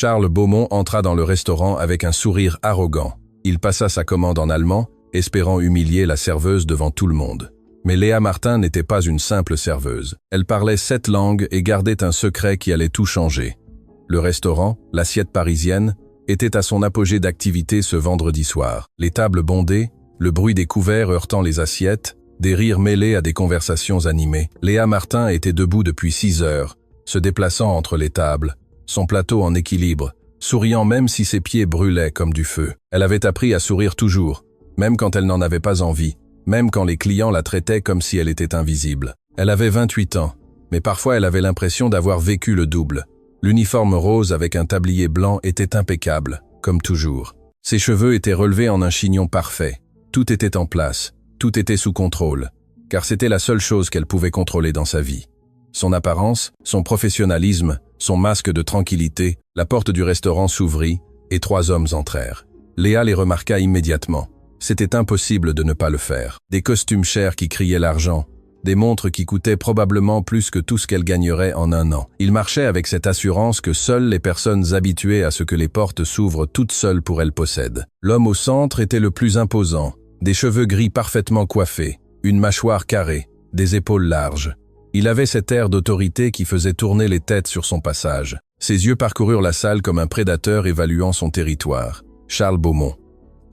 Charles Beaumont entra dans le restaurant avec un sourire arrogant. Il passa sa commande en allemand, espérant humilier la serveuse devant tout le monde. Mais Léa Martin n'était pas une simple serveuse. Elle parlait 7 langues et gardait un secret qui allait tout changer. Le restaurant, l'assiette parisienne, était à son apogée d'activité ce vendredi soir. Les tables bondées, le bruit des couverts heurtant les assiettes, des rires mêlés à des conversations animées. Léa Martin était debout depuis 6 heures, se déplaçant entre les tables, son plateau en équilibre, souriant même si ses pieds brûlaient comme du feu. Elle avait appris à sourire toujours, même quand elle n'en avait pas envie, même quand les clients la traitaient comme si elle était invisible. Elle avait 28 ans, mais parfois elle avait l'impression d'avoir vécu le double. L'uniforme rose avec un tablier blanc était impeccable, comme toujours. Ses cheveux étaient relevés en un chignon parfait. Tout était en place, tout était sous contrôle, car c'était la seule chose qu'elle pouvait contrôler dans sa vie. Son apparence, son professionnalisme, son masque de tranquillité, la porte du restaurant s'ouvrit et 3 hommes entrèrent. Léa les remarqua immédiatement. C'était impossible de ne pas le faire. Des costumes chers qui criaient l'argent, des montres qui coûtaient probablement plus que tout ce qu'elle gagnerait en un an. Ils marchaient avec cette assurance que seules les personnes habituées à ce que les portes s'ouvrent toutes seules pour elles possèdent. L'homme au centre était le plus imposant, des cheveux gris parfaitement coiffés, une mâchoire carrée, des épaules larges. Il avait cet air d'autorité qui faisait tourner les têtes sur son passage. Ses yeux parcoururent la salle comme un prédateur évaluant son territoire. Charles Beaumont.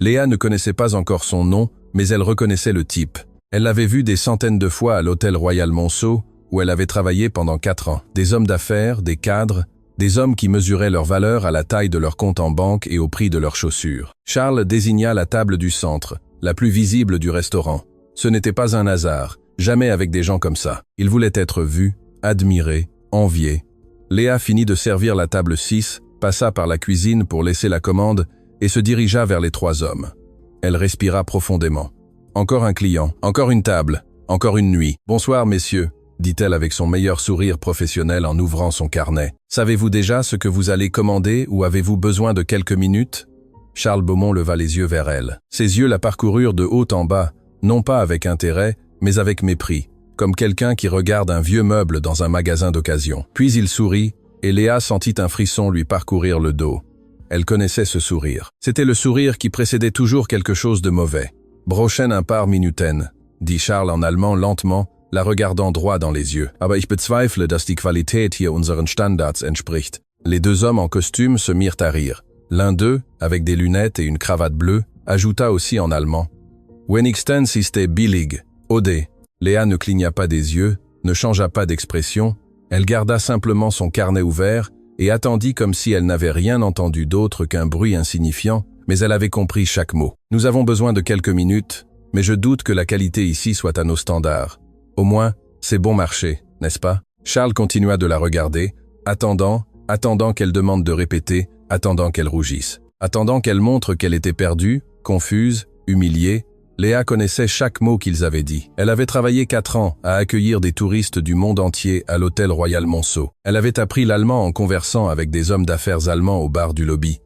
Léa ne connaissait pas encore son nom, mais elle reconnaissait le type. Elle l'avait vu des centaines de fois à l'hôtel Royal Monceau, où elle avait travaillé pendant 4 ans. Des hommes d'affaires, des cadres, des hommes qui mesuraient leur valeur à la taille de leur compte en banque et au prix de leurs chaussures. Charles désigna la table du centre, la plus visible du restaurant. Ce n'était pas un hasard, jamais avec des gens comme ça. Il voulait être vu, admiré, envié. Léa finit de servir la table 6, passa par la cuisine pour laisser la commande et se dirigea vers les 3 hommes. Elle respira profondément. Encore un client, encore une table, encore une nuit. « Bonsoir, messieurs », dit-elle avec son meilleur sourire professionnel en ouvrant son carnet. « Savez-vous déjà ce que vous allez commander ou avez-vous besoin de quelques minutes ?» Charles Beaumont leva les yeux vers elle. Ses yeux la parcoururent de haut en bas, non pas avec intérêt, mais avec mépris, comme quelqu'un qui regarde un vieux meuble dans un magasin d'occasion. Puis il sourit, et Léa sentit un frisson lui parcourir le dos. Elle connaissait ce sourire. C'était le sourire qui précédait toujours quelque chose de mauvais. « Brochen ein paar Minuten », dit Charles en allemand lentement, la regardant droit dans les yeux. « Aber ich bezweifle, dass die Qualität hier unseren Standards entspricht. » Les 2 hommes en costume se mirent à rire. L'un d'eux, avec des lunettes et une cravate bleue, ajouta aussi en allemand « Wenigstens ist er billig, Ode ». Léa ne cligna pas des yeux, ne changea pas d'expression, elle garda simplement son carnet ouvert et attendit comme si elle n'avait rien entendu d'autre qu'un bruit insignifiant, mais elle avait compris chaque mot. « Nous avons besoin de quelques minutes, mais je doute que la qualité ici soit à nos standards. Au moins, c'est bon marché, n'est-ce pas ?» Charles continua de la regarder, attendant qu'elle demande de répéter, attendant qu'elle rougisse, attendant qu'elle montre qu'elle était perdue, confuse, humiliée. Léa connaissait chaque mot qu'ils avaient dit. Elle avait travaillé 4 ans à accueillir des touristes du monde entier à l'hôtel Royal Monceau. Elle avait appris l'allemand en conversant avec des hommes d'affaires allemands au bar du lobby.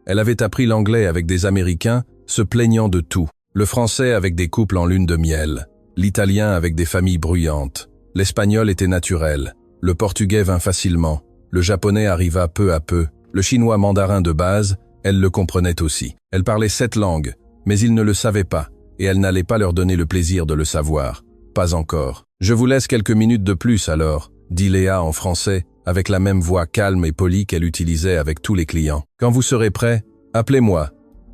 Elle avait appris l'anglais avec des Américains, se plaignant de tout. Le français avec des couples en lune de miel. L'italien avec des familles bruyantes. L'espagnol était naturel. Le portugais vint facilement. Le japonais arriva peu à peu. Le chinois mandarin de base, elle le comprenait aussi. Elle parlait 7 langues, mais ils ne le savaient pas. Et elle n'allait pas leur donner le plaisir de le savoir. Pas encore. « Je vous laisse quelques minutes de plus alors », dit Léa en français, avec la même voix calme et polie qu'elle utilisait avec tous les clients. « Quand vous serez prêts, appelez-moi. »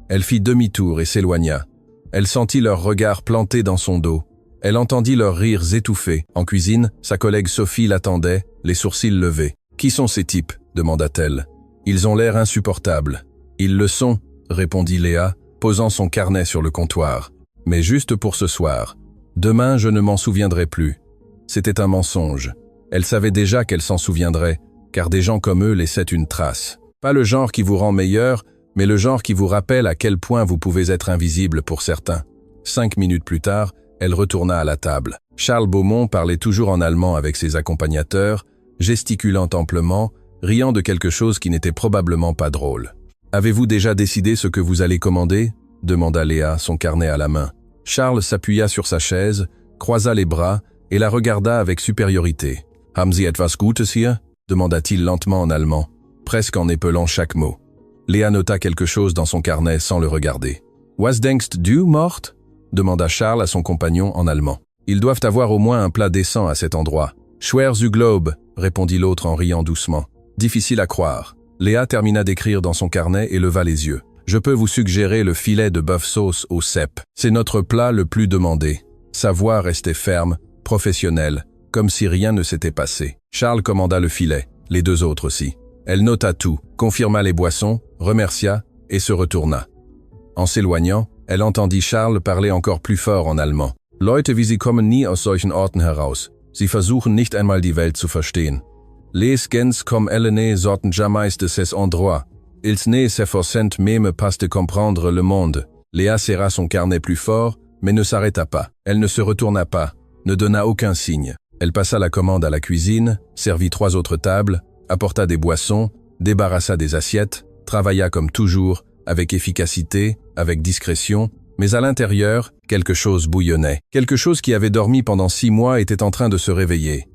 Elle fit demi-tour et s'éloigna. Elle sentit leurs regards plantés dans son dos. Elle entendit leurs rires étouffés. En cuisine, sa collègue Sophie l'attendait, les sourcils levés. « Qui sont ces types ?» demanda-t-elle. « Ils ont l'air insupportables. »« Ils le sont », répondit Léa, posant son carnet sur le comptoir. Mais juste pour ce soir. Demain, je ne m'en souviendrai plus. C'était un mensonge. Elle savait déjà qu'elle s'en souviendrait, car des gens comme eux laissaient une trace. Pas le genre qui vous rend meilleur, mais le genre qui vous rappelle à quel point vous pouvez être invisible pour certains. 5 minutes plus tard, elle retourna à la table. Charles Beaumont parlait toujours en allemand avec ses accompagnateurs, gesticulant amplement, riant de quelque chose qui n'était probablement pas drôle. « Avez-vous déjà décidé ce que vous allez commander ?» demanda Léa, son carnet à la main. Charles s'appuya sur sa chaise, croisa les bras et la regarda avec supériorité. « Haben Sie etwas Gutes hier ?» demanda-t-il lentement en allemand. presque en épelant chaque mot. Léa nota quelque chose dans son carnet sans le regarder. « Was denkst du, Mort ?» demanda Charles à son compagnon en allemand. « Ils doivent avoir au moins un plat décent à cet endroit. »« Schwer zu Globe » répondit l'autre en riant doucement. « Difficile à croire. » Léa termina d'écrire dans son carnet et leva les yeux. « Je peux vous suggérer le filet de bœuf sauce au cèpe. C'est notre plat le plus demandé. » Sa voix restait ferme, professionnelle, comme si rien ne s'était passé. Charles commanda le filet, les deux autres aussi. Elle nota tout, confirma les boissons, remercia et se retourna. En s'éloignant, elle entendit Charles parler encore plus fort en allemand. « Leute wie Sie kommen nie aus solchen Orten heraus. Sie versuchen nicht einmal die Welt zu verstehen. Les gens comme elle ne sortent jamais de ces endroits. Ils ne s'efforcent même pas de comprendre le monde. » Léa serra son carnet plus fort, mais ne s'arrêta pas. Elle ne se retourna pas, ne donna aucun signe. Elle passa la commande à la cuisine, servit 3 autres tables, apporta des boissons, débarrassa des assiettes, travailla comme toujours, avec efficacité, avec discrétion, mais à l'intérieur, quelque chose bouillonnait. Quelque chose qui avait dormi pendant 6 mois était en train de se réveiller.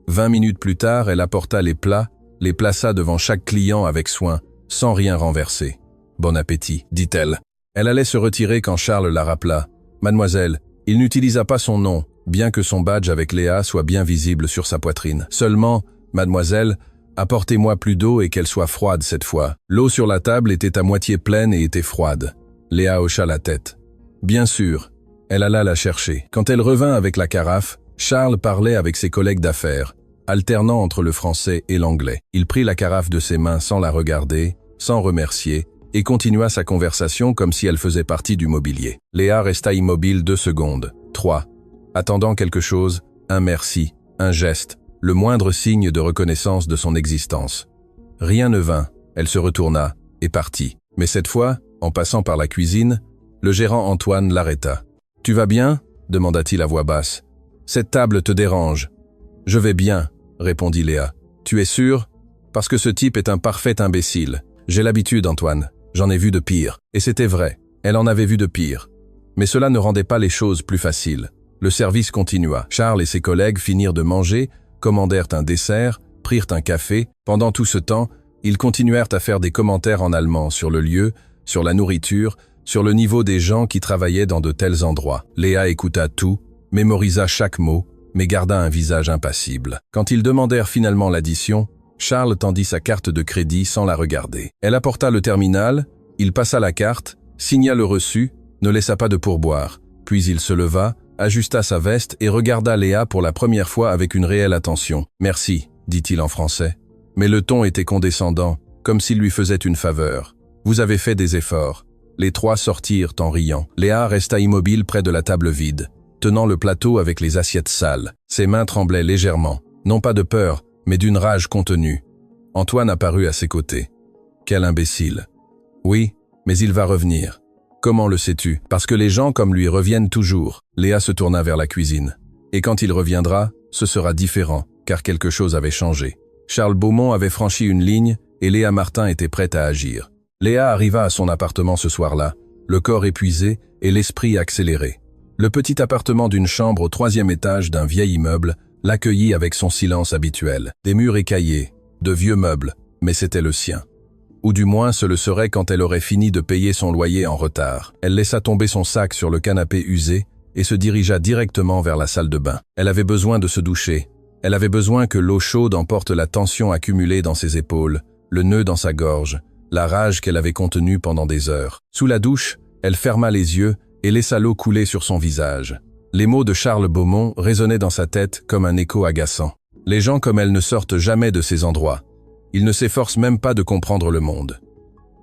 20 minutes plus tard, elle apporta les plats, les plaça devant chaque client avec soin, sans rien renverser. « Bon appétit », dit-elle. Elle allait se retirer quand Charles la rappela. « Mademoiselle, il n'utilisa pas son nom, bien que son badge avec Léa soit bien visible sur sa poitrine. Seulement, mademoiselle, apportez-moi plus d'eau et qu'elle soit froide cette fois. » L'eau sur la table était à moitié pleine et était froide. Léa hocha la tête. Bien sûr, elle alla la chercher. Quand elle revint avec la carafe, Charles parlait avec ses collègues d'affaires, alternant entre le français et l'anglais. Il prit la carafe de ses mains sans la regarder, sans remercier, et continua sa conversation comme si elle faisait partie du mobilier. Léa resta immobile 2 secondes, 3, attendant quelque chose, un merci, un geste, le moindre signe de reconnaissance de son existence. Rien ne vint, elle se retourna et partit. Mais cette fois, en passant par la cuisine, le gérant Antoine l'arrêta. « Tu vas bien ?» demanda-t-il à voix basse. « Cette table te dérange. »« Je vais bien, » répondit Léa. « Tu es sûr ? Parce que ce type est un parfait imbécile. J'ai l'habitude, Antoine. J'en ai vu de pire. » Et c'était vrai, elle en avait vu de pire. Mais cela ne rendait pas les choses plus faciles. Le service continua. Charles et ses collègues finirent de manger, commandèrent un dessert, prirent un café. Pendant tout ce temps, ils continuèrent à faire des commentaires en allemand sur le lieu, sur la nourriture, sur le niveau des gens qui travaillaient dans de tels endroits. Léa écouta tout, mémorisa chaque mot, mais garda un visage impassible. Quand ils demandèrent finalement l'addition, Charles tendit sa carte de crédit sans la regarder. Elle apporta le terminal, il passa la carte, signa le reçu, ne laissa pas de pourboire. Puis il se leva, ajusta sa veste et regarda Léa pour la première fois avec une réelle attention. « Merci », dit-il en français. Mais le ton était condescendant, comme s'il lui faisait une faveur. « Vous avez fait des efforts. » Les 3 sortirent en riant. Léa resta immobile près de la table vide, tenant le plateau avec les assiettes sales. Ses mains tremblaient légèrement, non pas de peur, mais d'une rage contenue. Antoine apparut à ses côtés. Quel imbécile. Oui, mais il va revenir. Comment le sais-tu? Parce que les gens comme lui reviennent toujours. Léa se tourna vers la cuisine. Et quand il reviendra, ce sera différent, car quelque chose avait changé. Charles Beaumont avait franchi une ligne et Léa Martin était prête à agir. Léa arriva à son appartement ce soir-là, le corps épuisé et l'esprit accéléré. Le petit appartement d'une chambre au 3e étage d'un vieil immeuble l'accueillit avec son silence habituel. Des murs écaillés, de vieux meubles, mais c'était le sien. Ou du moins ce le serait quand elle aurait fini de payer son loyer en retard. Elle laissa tomber son sac sur le canapé usé et se dirigea directement vers la salle de bain. Elle avait besoin de se doucher. Elle avait besoin que l'eau chaude emporte la tension accumulée dans ses épaules, le nœud dans sa gorge, la rage qu'elle avait contenue pendant des heures. Sous la douche, elle ferma les yeux et laissa l'eau couler sur son visage. Les mots de Charles Beaumont résonnaient dans sa tête comme un écho agaçant. Les gens comme elle ne sortent jamais de ces endroits. Ils ne s'efforcent même pas de comprendre le monde.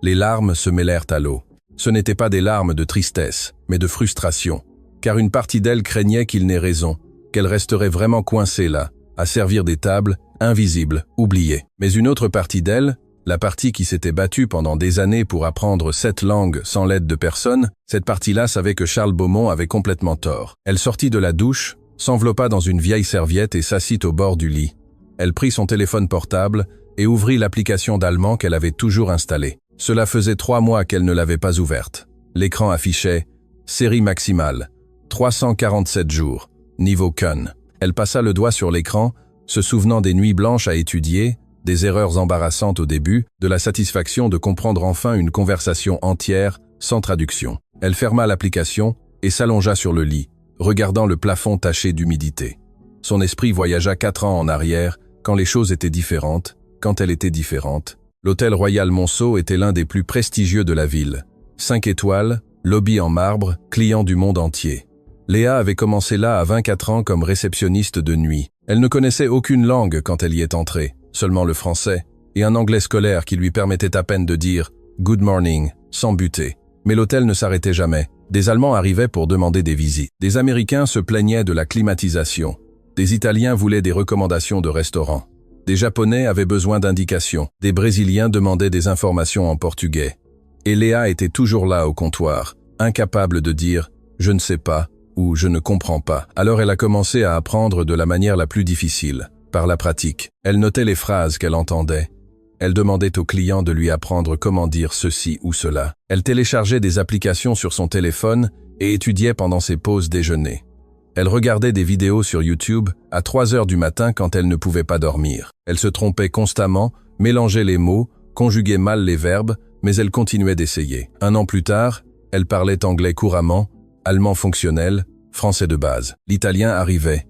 Les larmes se mêlèrent à l'eau. Ce n'étaient pas des larmes de tristesse, mais de frustration, car une partie d'elle craignait qu'il n'ait raison, qu'elle resterait vraiment coincée là, à servir des tables, invisible, oubliée. Mais une autre partie d'elle, la partie qui s'était battue pendant des années pour apprendre 7 langues sans l'aide de personne, cette partie-là savait que Charles Beaumont avait complètement tort. Elle sortit de la douche, s'enveloppa dans une vieille serviette et s'assit au bord du lit. Elle prit son téléphone portable et ouvrit l'application d'allemand qu'elle avait toujours installée. Cela faisait 3 mois qu'elle ne l'avait pas ouverte. L'écran affichait « Série maximale, 347 jours, niveau Kun ». Elle passa le doigt sur l'écran, se souvenant des nuits blanches à étudier, des erreurs embarrassantes au début, de la satisfaction de comprendre enfin une conversation entière, sans traduction. Elle ferma l'application et s'allongea sur le lit, regardant le plafond taché d'humidité. Son esprit voyagea 4 ans en arrière, quand les choses étaient différentes, quand elle était différente. L'hôtel Royal Monceau était l'un des plus prestigieux de la ville. 5 étoiles, lobby en marbre, clients du monde entier. Léa avait commencé là à 24 ans comme réceptionniste de nuit. Elle ne connaissait aucune langue quand elle y est entrée, seulement le français, et un anglais scolaire qui lui permettait à peine de dire « Good morning » sans buter. Mais l'hôtel ne s'arrêtait jamais. Des Allemands arrivaient pour demander des visites. Des Américains se plaignaient de la climatisation. Des Italiens voulaient des recommandations de restaurants. Des Japonais avaient besoin d'indications. Des Brésiliens demandaient des informations en portugais. Et Léa était toujours là au comptoir, incapable de dire « je ne sais pas » ou « je ne comprends pas ». Alors elle a commencé à apprendre de la manière la plus difficile, par la pratique. Elle notait les phrases qu'elle entendait. Elle demandait aux clients de lui apprendre comment dire ceci ou cela. Elle téléchargeait des applications sur son téléphone et étudiait pendant ses pauses déjeuner. Elle regardait des vidéos sur YouTube à 3 heures du matin quand elle ne pouvait pas dormir. Elle se trompait constamment, mélangeait les mots, conjuguait mal les verbes, mais elle continuait d'essayer. 1 an plus tard, elle parlait anglais couramment, allemand fonctionnel, français de base. L'italien arrivait.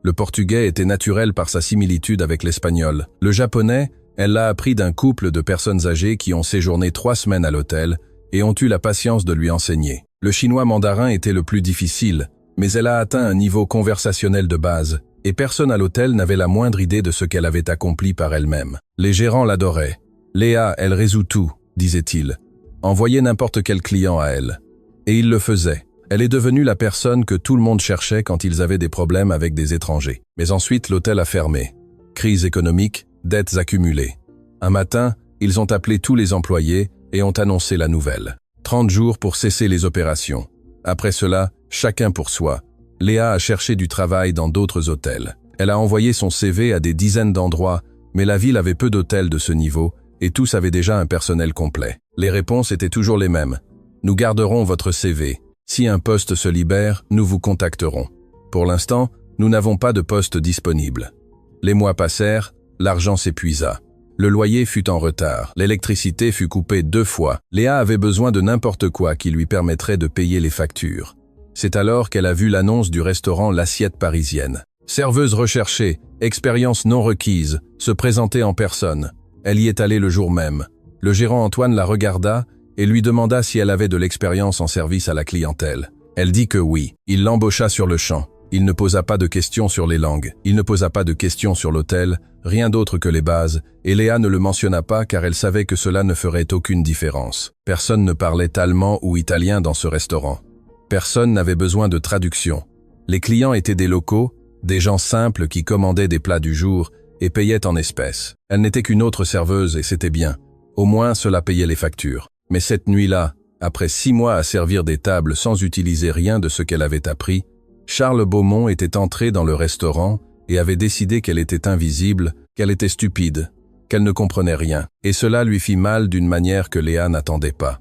Le portugais était naturel par sa similitude avec l'espagnol. Le japonais, elle l'a appris d'un couple de personnes âgées qui ont séjourné 3 semaines à l'hôtel et ont eu la patience de lui enseigner. Le chinois mandarin était le plus difficile, mais elle a atteint un niveau conversationnel de base, et personne à l'hôtel n'avait la moindre idée de ce qu'elle avait accompli par elle-même. Les gérants l'adoraient. « Léa, elle résout tout », disait-il. « Envoyez n'importe quel client à elle. » Et il le faisait. Elle est devenue la personne que tout le monde cherchait quand ils avaient des problèmes avec des étrangers. Mais ensuite, l'hôtel a fermé. Crise économique, dettes accumulées. Un matin, ils ont appelé tous les employés et ont annoncé la nouvelle. 30 jours pour cesser les opérations. Après cela, chacun pour soi. Léa a cherché du travail dans d'autres hôtels. Elle a envoyé son CV à des dizaines d'endroits, mais la ville avait peu d'hôtels de ce niveau et tous avaient déjà un personnel complet. Les réponses étaient toujours les mêmes. Nous garderons votre CV. Si un poste se libère, nous vous contacterons. Pour l'instant, nous n'avons pas de poste disponible. Les mois passèrent, l'argent s'épuisa. Le loyer fut en retard. L'électricité fut coupée 2 fois. Léa avait besoin de n'importe quoi qui lui permettrait de payer les factures. C'est alors qu'elle a vu l'annonce du restaurant L'Assiette Parisienne. Serveuse recherchée, expérience non requise, se présenter en personne. Elle y est allée le jour même. Le gérant Antoine la regarda et lui demanda si elle avait de l'expérience en service à la clientèle. Elle dit que oui. Il l'embaucha sur le champ. Il ne posa pas de questions sur les langues. Il ne posa pas de questions sur l'hôtel, rien d'autre que les bases, et Léa ne le mentionna pas car elle savait que cela ne ferait aucune différence. Personne ne parlait allemand ou italien dans ce restaurant. Personne n'avait besoin de traduction. Les clients étaient des locaux, des gens simples qui commandaient des plats du jour et payaient en espèces. Elle n'était qu'une autre serveuse et c'était bien. Au moins, cela payait les factures. Mais cette nuit-là, après 6 mois à servir des tables sans utiliser rien de ce qu'elle avait appris, Charles Beaumont était entré dans le restaurant et avait décidé qu'elle était invisible, qu'elle était stupide, qu'elle ne comprenait rien. Et cela lui fit mal d'une manière que Léa n'attendait pas.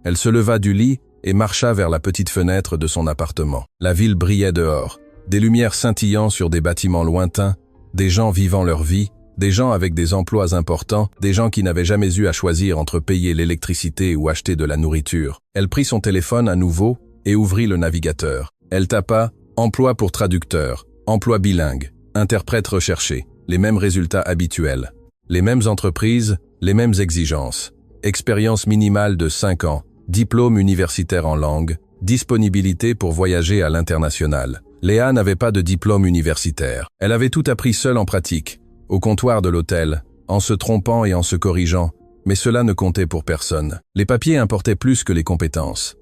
Elle se leva du lit et marcha vers la petite fenêtre de son appartement. La ville brillait dehors, des lumières scintillant sur des bâtiments lointains, des gens vivant leur vie, des gens avec des emplois importants, des gens qui n'avaient jamais eu à choisir entre payer l'électricité ou acheter de la nourriture. Elle prit son téléphone à nouveau et ouvrit le navigateur. Elle tapa « Emploi pour traducteur »,« Emploi bilingue »,« Interprète recherché », les mêmes résultats habituels. Les mêmes entreprises, les mêmes exigences. Expérience minimale de 5 ans, diplôme universitaire en langue, disponibilité pour voyager à l'international. Léa n'avait pas de diplôme universitaire. Elle avait tout appris seule en pratique, au comptoir de l'hôtel, en se trompant et en se corrigeant, mais cela ne comptait pour personne. Les papiers importaient plus que les compétences.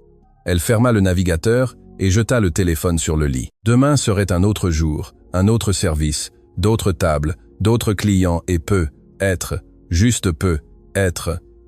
Elle ferma le navigateur et jeta le téléphone sur le lit. Demain serait un autre jour, un autre service, d'autres tables, d'autres clients et juste peu,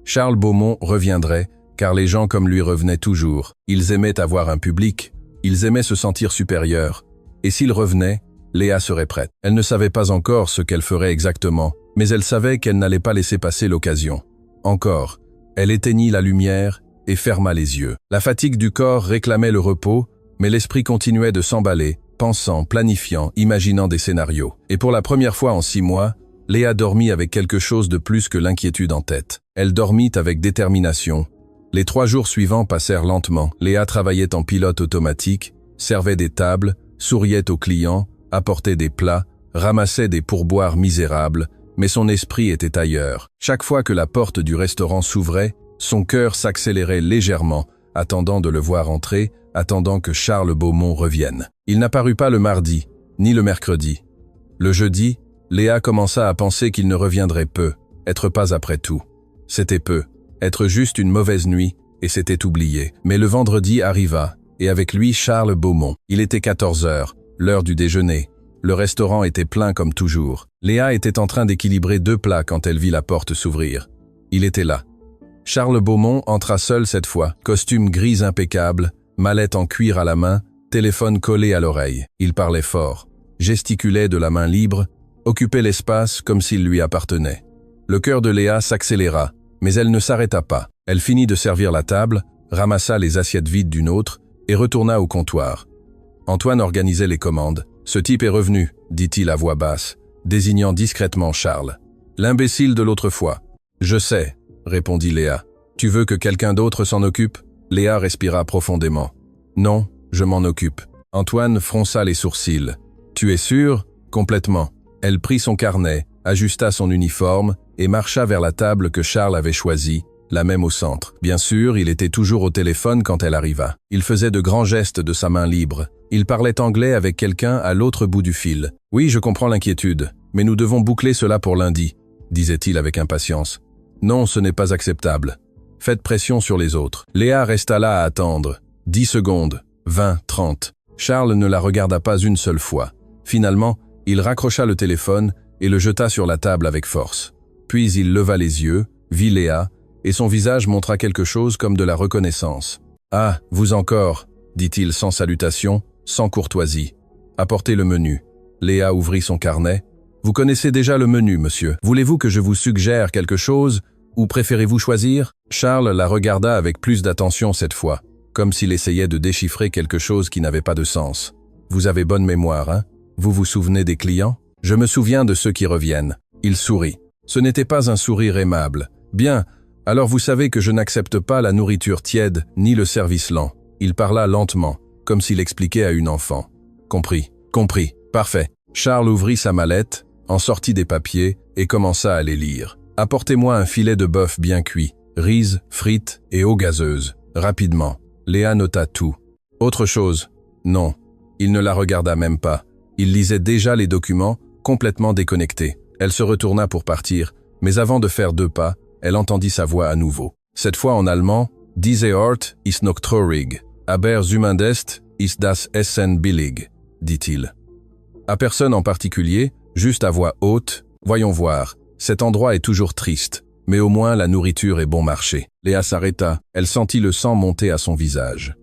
Charles Beaumont reviendrait, car les gens comme lui revenaient toujours. Ils aimaient avoir un public, ils aimaient se sentir supérieurs. Et s'il revenait, Léa serait prête. Elle ne savait pas encore ce qu'elle ferait exactement, mais elle savait qu'elle n'allait pas laisser passer l'occasion. Encore, elle éteignit la lumière et ferma les yeux. La fatigue du corps réclamait le repos, mais l'esprit continuait de s'emballer, pensant, planifiant, imaginant des scénarios. Et pour la première fois en 6 mois, Léa dormit avec quelque chose de plus que l'inquiétude en tête. Elle dormit avec détermination. Les 3 jours suivants passèrent lentement. Léa travaillait en pilote automatique, servait des tables, souriait aux clients, apportait des plats, ramassait des pourboires misérables, mais son esprit était ailleurs. Chaque fois que la porte du restaurant s'ouvrait, son cœur s'accélérait légèrement, attendant de le voir entrer, attendant que Charles Beaumont revienne. Il n'apparut pas le mardi, ni le mercredi. Le jeudi, Léa commença à penser qu'il ne reviendrait peu, être pas après tout. C'était peu, être juste une mauvaise nuit, et c'était oublié. Mais le vendredi arriva, et avec lui Charles Beaumont. Il était 14 heures, l'heure du déjeuner. Le restaurant était plein comme toujours. Léa était en train d'équilibrer 2 plats quand elle vit la porte s'ouvrir. Il était là. Charles Beaumont entra seul cette fois, costume gris impeccable, mallette en cuir à la main, téléphone collé à l'oreille. Il parlait fort, gesticulait de la main libre, occupait l'espace comme s'il lui appartenait. Le cœur de Léa s'accéléra, mais elle ne s'arrêta pas. Elle finit de servir la table, ramassa les assiettes vides d'une autre et retourna au comptoir. Antoine organisait les commandes. « Ce type est revenu », dit-il à voix basse, désignant discrètement Charles. « L'imbécile de l'autre fois. »« Je sais », répondit Léa. « Tu veux que quelqu'un d'autre s'en occupe ?» Léa respira profondément. « Non, je m'en occupe. » Antoine fronça les sourcils. « Tu es sûr ?» « Complètement. » Elle prit son carnet, ajusta son uniforme et marcha vers la table que Charles avait choisie, la même au centre. Bien sûr, il était toujours au téléphone quand elle arriva. Il faisait de grands gestes de sa main libre. Il parlait anglais avec quelqu'un à l'autre bout du fil. « Oui, je comprends l'inquiétude, mais nous devons boucler cela pour lundi, » disait-il avec impatience. « Non, ce n'est pas acceptable. Faites pression sur les autres. » Léa resta là à attendre. 10 secondes, 20, 30. Charles ne la regarda pas une seule fois. Finalement, il raccrocha le téléphone et le jeta sur la table avec force. Puis il leva les yeux, vit Léa, et son visage montra quelque chose comme de la reconnaissance. « Ah, vous encore » dit-il sans salutation, sans courtoisie. « Apportez le menu. » Léa ouvrit son carnet. « Vous connaissez déjà le menu, monsieur. Voulez-vous que je vous suggère quelque chose, ou préférez-vous choisir ?» Charles la regarda avec plus d'attention cette fois, comme s'il essayait de déchiffrer quelque chose qui n'avait pas de sens. « Vous avez bonne mémoire, hein ? Vous vous souvenez des clients ? » « Je me souviens de ceux qui reviennent. » Il sourit. Ce n'était pas un sourire aimable. « Bien, alors vous savez que je n'accepte pas la nourriture tiède ni le service lent. » Il parla lentement, comme s'il expliquait à une enfant. « Compris, compris, parfait. » Charles ouvrit sa mallette, en sortit des papiers et commença à les lire. « Apportez-moi un filet de bœuf bien cuit, riz, frites et eau gazeuse. Rapidement. » Léa nota tout. « Autre chose ? » Non. Il ne la regarda même pas. Il lisait déjà les documents, complètement déconnecté. Elle se retourna pour partir, mais avant de faire 2 pas, elle entendit sa voix à nouveau. Cette fois en allemand, « Diese Ort ist noch traurig, aber zumindest ist das Essen billig », dit-il. À personne en particulier, juste à voix haute, « Voyons voir, cet endroit est toujours triste, mais au moins la nourriture est bon marché. » Léa s'arrêta, elle sentit le sang monter à son visage.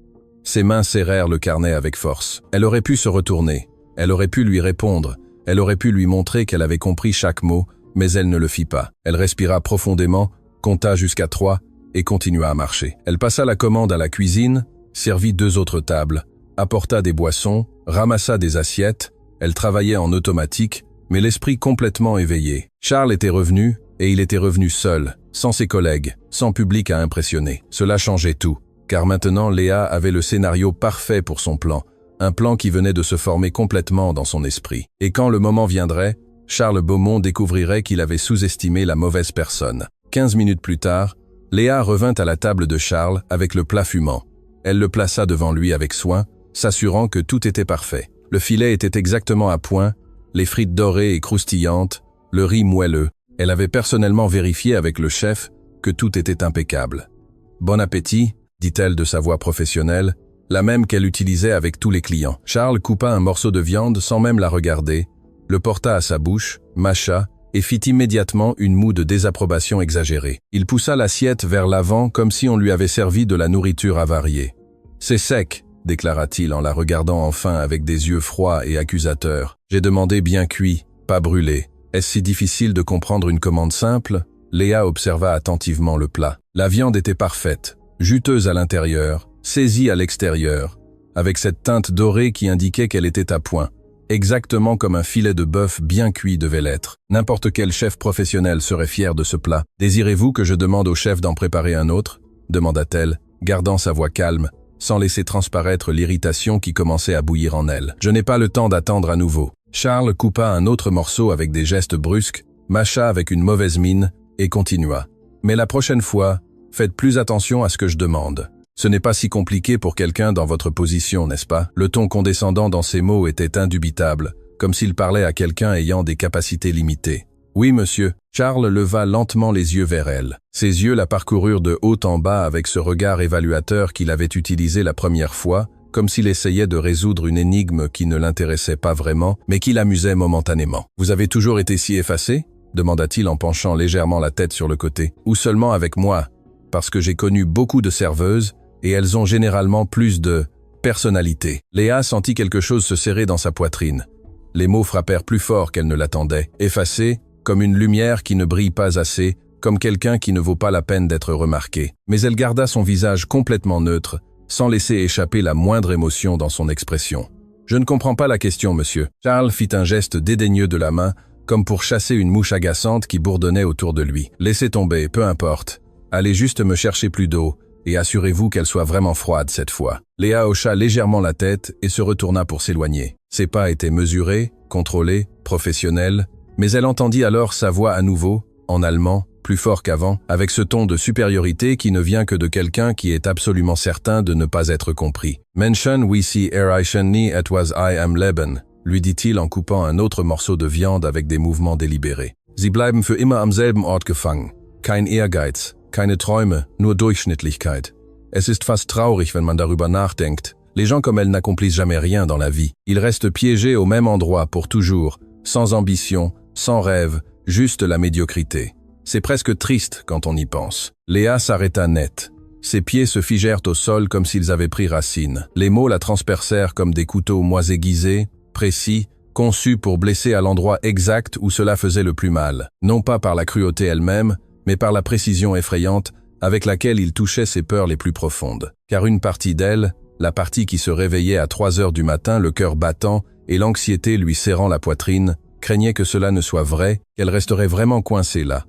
Ses mains serrèrent le carnet avec force. Elle aurait pu se retourner, elle aurait pu lui répondre, elle aurait pu lui montrer qu'elle avait compris chaque mot, mais elle ne le fit pas. Elle respira profondément, compta jusqu'à 3 et continua à marcher. Elle passa la commande à la cuisine, servit 2 autres tables, apporta des boissons, ramassa des assiettes. Elle travaillait en automatique, mais l'esprit complètement éveillé. Charles était revenu, et il était revenu seul, sans ses collègues, sans public à impressionner. Cela changeait tout, car maintenant Léa avait le scénario parfait pour son plan, un plan qui venait de se former complètement dans son esprit. Et quand le moment viendrait, Charles Beaumont découvrirait qu'il avait sous-estimé la mauvaise personne. 15 minutes plus tard, Léa revint à la table de Charles avec le plat fumant. Elle le plaça devant lui avec soin, s'assurant que tout était parfait. Le filet était exactement à point, les frites dorées et croustillantes, le riz moelleux. Elle avait personnellement vérifié avec le chef que tout était impeccable. « Bon appétit », dit-elle de sa voix professionnelle, la même qu'elle utilisait avec tous les clients. Charles coupa un morceau de viande sans même la regarder, le porta à sa bouche, mâcha et fit immédiatement une moue de désapprobation exagérée. Il poussa l'assiette vers l'avant comme si on lui avait servi de la nourriture avariée. « C'est sec », déclara-t-il en la regardant enfin avec des yeux froids et accusateurs. « J'ai demandé bien cuit, pas brûlé. Est-ce si difficile de comprendre une commande simple ?» Léa observa attentivement le plat. La viande était parfaite, juteuse à l'intérieur, saisie à l'extérieur, avec cette teinte dorée qui indiquait qu'elle était à point. exactement comme un filet de bœuf bien cuit devait l'être. N'importe quel chef professionnel serait fier de ce plat. « Désirez-vous que je demande au chef d'en préparer un autre ?» demanda-t-elle, gardant sa voix calme, sans laisser transparaître l'irritation qui commençait à bouillir en elle. « Je n'ai pas le temps d'attendre à nouveau. » Charles coupa un autre morceau avec des gestes brusques, mâcha avec une mauvaise mine et continua. « Mais la prochaine fois, faites plus attention à ce que je demande. Ce n'est pas si compliqué pour quelqu'un dans votre position, n'est-ce pas ?» Le ton condescendant dans ses mots était indubitable, comme s'il parlait à quelqu'un ayant des capacités limitées. « Oui, monsieur. » Charles leva lentement les yeux vers elle. Ses yeux la parcoururent de haut en bas avec ce regard évaluateur qu'il avait utilisé la première fois, comme s'il essayait de résoudre une énigme qui ne l'intéressait pas vraiment, mais qui l'amusait momentanément. « Vous avez toujours été si effacé ?» demanda-t-il en penchant légèrement la tête sur le côté. « Ou seulement avec moi, parce que j'ai connu beaucoup de serveuses, et elles ont généralement plus de personnalité. » Léa sentit quelque chose se serrer dans sa poitrine. Les mots frappèrent plus fort qu'elle ne l'attendait. Effacé, comme une lumière qui ne brille pas assez, comme quelqu'un qui ne vaut pas la peine d'être remarqué. Mais elle garda son visage complètement neutre, sans laisser échapper la moindre émotion dans son expression. « Je ne comprends pas la question, monsieur. » Charles fit un geste dédaigneux de la main, comme pour chasser une mouche agaçante qui bourdonnait autour de lui. « Laissez tomber, peu importe. Allez juste me chercher plus d'eau, et assurez-vous qu'elle soit vraiment froide cette fois. » Léa hocha légèrement la tête et se retourna pour s'éloigner. Ses pas étaient mesurés, contrôlés, professionnels, mais elle entendit alors sa voix à nouveau, en allemand, plus fort qu'avant, avec ce ton de supériorité qui ne vient que de quelqu'un qui est absolument certain de ne pas être compris. « Menschen wie Sie erreichen nie etwas I am Leben » lui dit-il en coupant un autre morceau de viande avec des mouvements délibérés. « Sie bleiben für immer am selben Ort gefangen. Kein Ehrgeiz, keine Träume, nur Durchschnittlichkeit. Es ist fast traurig, wenn man darüber nachdenkt. Les gens comme elle n'accomplissent jamais rien dans la vie. Ils restent piégés au même endroit pour toujours, sans ambition, sans rêve, juste la médiocrité. C'est presque triste quand on y pense. » Léa s'arrêta net. Ses pieds se figèrent au sol comme s'ils avaient pris racine. Les mots la transpercèrent comme des couteaux moins aiguisés, précis, conçus pour blesser à l'endroit exact où cela faisait le plus mal. Non pas par la cruauté elle-même, mais par la précision effrayante avec laquelle il touchait ses peurs les plus profondes. Car une partie d'elle, la partie qui se réveillait à 3 heures du matin, le cœur battant et l'anxiété lui serrant la poitrine, craignait que cela ne soit vrai, qu'elle resterait vraiment coincée là,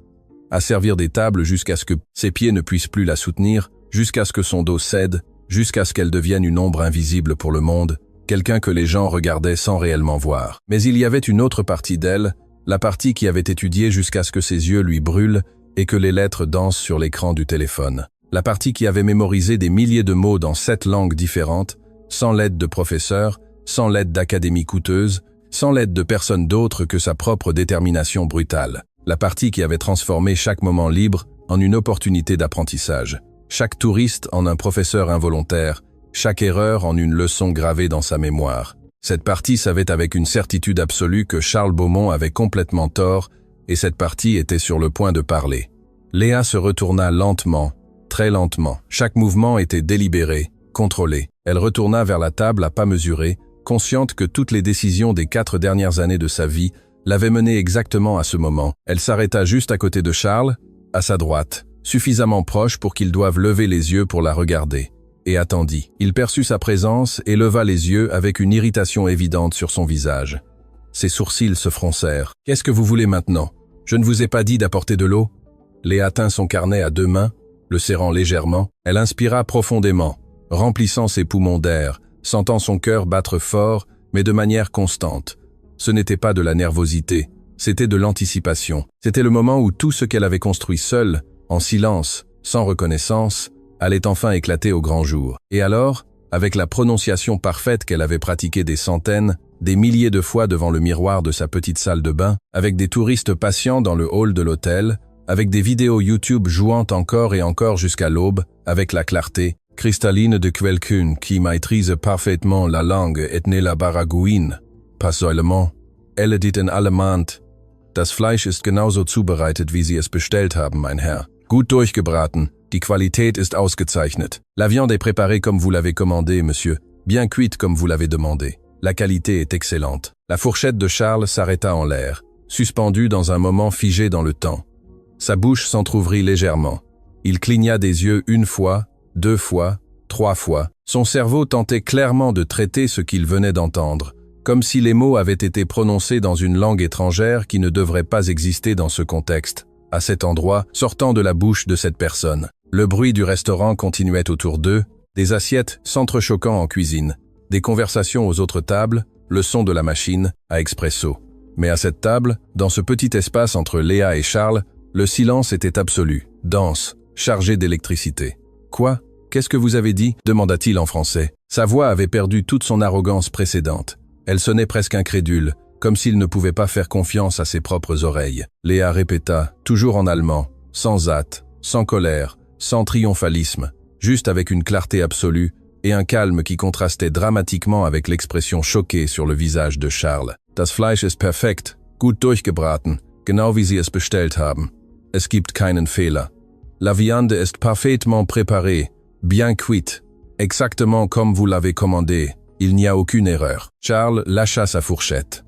à servir des tables jusqu'à ce que ses pieds ne puissent plus la soutenir, jusqu'à ce que son dos cède, jusqu'à ce qu'elle devienne une ombre invisible pour le monde, quelqu'un que les gens regardaient sans réellement voir. Mais il y avait une autre partie d'elle, la partie qui avait étudié jusqu'à ce que ses yeux lui brûlent et que les lettres dansent sur l'écran du téléphone. La partie qui avait mémorisé des milliers de mots dans 7 langues différentes, sans l'aide de professeurs, sans l'aide d'académies coûteuses, sans l'aide de personne d'autre que sa propre détermination brutale. La partie qui avait transformé chaque moment libre en une opportunité d'apprentissage, chaque touriste en un professeur involontaire, chaque erreur en une leçon gravée dans sa mémoire. Cette partie savait avec une certitude absolue que Charles Beaumont avait complètement tort, et cette partie était sur le point de parler. Léa se retourna lentement, très lentement. Chaque mouvement était délibéré, contrôlé. Elle retourna vers la table à pas mesurés, consciente que toutes les décisions des 4 dernières années de sa vie l'avaient menée exactement à ce moment. Elle s'arrêta juste à côté de Charles, à sa droite, suffisamment proche pour qu'il doive lever les yeux pour la regarder, et attendit. Il perçut sa présence et leva les yeux avec une irritation évidente sur son visage. Ses sourcils se froncèrent. « Qu'est-ce que vous voulez maintenant? Je ne vous ai pas dit d'apporter de l'eau ?» Léa tint son carnet à 2 mains, le serrant légèrement. Elle inspira profondément, remplissant ses poumons d'air, sentant son cœur battre fort, mais de manière constante. Ce n'était pas de la nervosité, c'était de l'anticipation. C'était le moment où tout ce qu'elle avait construit seule, en silence, sans reconnaissance, allait enfin éclater au grand jour. Et alors, avec la prononciation parfaite qu'elle avait pratiquée des centaines, des milliers de fois devant le miroir de sa petite salle de bain, avec des touristes patients dans le hall de l'hôtel, avec des vidéos YouTube jouant encore et encore jusqu'à l'aube, avec la clarté cristalline de quelqu'un qui maîtrise parfaitement la langue et ne la baragouine. Pas seulement. Elle dit en allemand: Das Fleisch ist genauso zubereitet, wie Sie es bestellt haben, mein Herr. Gut durchgebraten. Die Qualität ist ausgezeichnet. La viande est préparée comme vous l'avez commandé, monsieur. Bien cuite comme vous l'avez demandé. La qualité est excellente. La fourchette de Charles s'arrêta en l'air, suspendue dans un moment figé dans le temps. Sa bouche s'entr'ouvrit légèrement. Il cligna des yeux 1 fois, 2 fois, 3 fois. Son cerveau tentait clairement de traiter ce qu'il venait d'entendre, comme si les mots avaient été prononcés dans une langue étrangère qui ne devrait pas exister dans ce contexte, à cet endroit, sortant de la bouche de cette personne. Le bruit du restaurant continuait autour d'eux, des assiettes s'entrechoquant en cuisine, des conversations aux autres tables, le son de la machine à expresso. Mais à cette table, dans ce petit espace entre Léa et Charles, le silence était absolu, dense, chargé d'électricité. « Quoi ? Qu'est-ce que vous avez dit ?» demanda-t-il en français. Sa voix avait perdu toute son arrogance précédente. Elle sonnait presque incrédule, comme s'il ne pouvait pas faire confiance à ses propres oreilles. Léa répéta, toujours en allemand, sans hâte, sans colère, sans triomphalisme, juste avec une clarté absolue et un calme qui contrastait dramatiquement avec l'expression choquée sur le visage de Charles. « Das Fleisch ist perfekt, gut durchgebraten, genau wie Sie es bestellt haben. Es gibt keinen Fehler. La viande est parfaitement préparée, bien cuite, exactement comme vous l'avez commandé. Il n'y a aucune erreur. » Charles lâcha sa fourchette.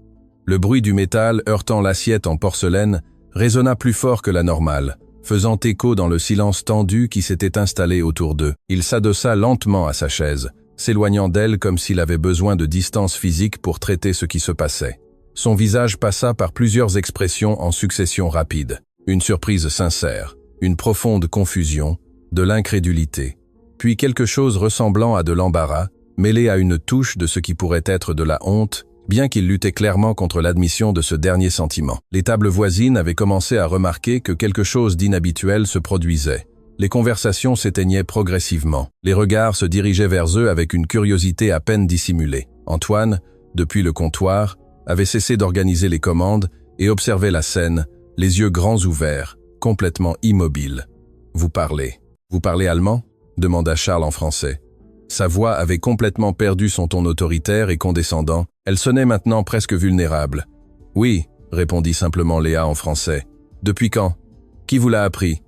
Le bruit du métal heurtant l'assiette en porcelaine résonna plus fort que la normale, faisant écho dans le silence tendu qui s'était installé autour d'eux. Il s'adossa lentement à sa chaise, s'éloignant d'elle comme s'il avait besoin de distance physique pour traiter ce qui se passait. Son visage passa par plusieurs expressions en succession rapide. Une surprise sincère, une profonde confusion, de l'incrédulité, puis quelque chose ressemblant à de l'embarras, mêlé à une touche de ce qui pourrait être de la honte, bien qu'il luttait clairement contre l'admission de ce dernier sentiment. Les tables voisines avaient commencé à remarquer que quelque chose d'inhabituel se produisait. Les conversations s'éteignaient progressivement. Les regards se dirigeaient vers eux avec une curiosité à peine dissimulée. Antoine, depuis le comptoir, avait cessé d'organiser les commandes et observait la scène, les yeux grands ouverts, complètement immobile. « Vous parlez allemand ?» demanda Charles en français. Sa voix avait complètement perdu son ton autoritaire et condescendant, elle sonnait maintenant presque vulnérable. « Oui », répondit simplement Léa en français. « Depuis quand ? Qui vous l'a appris ?»«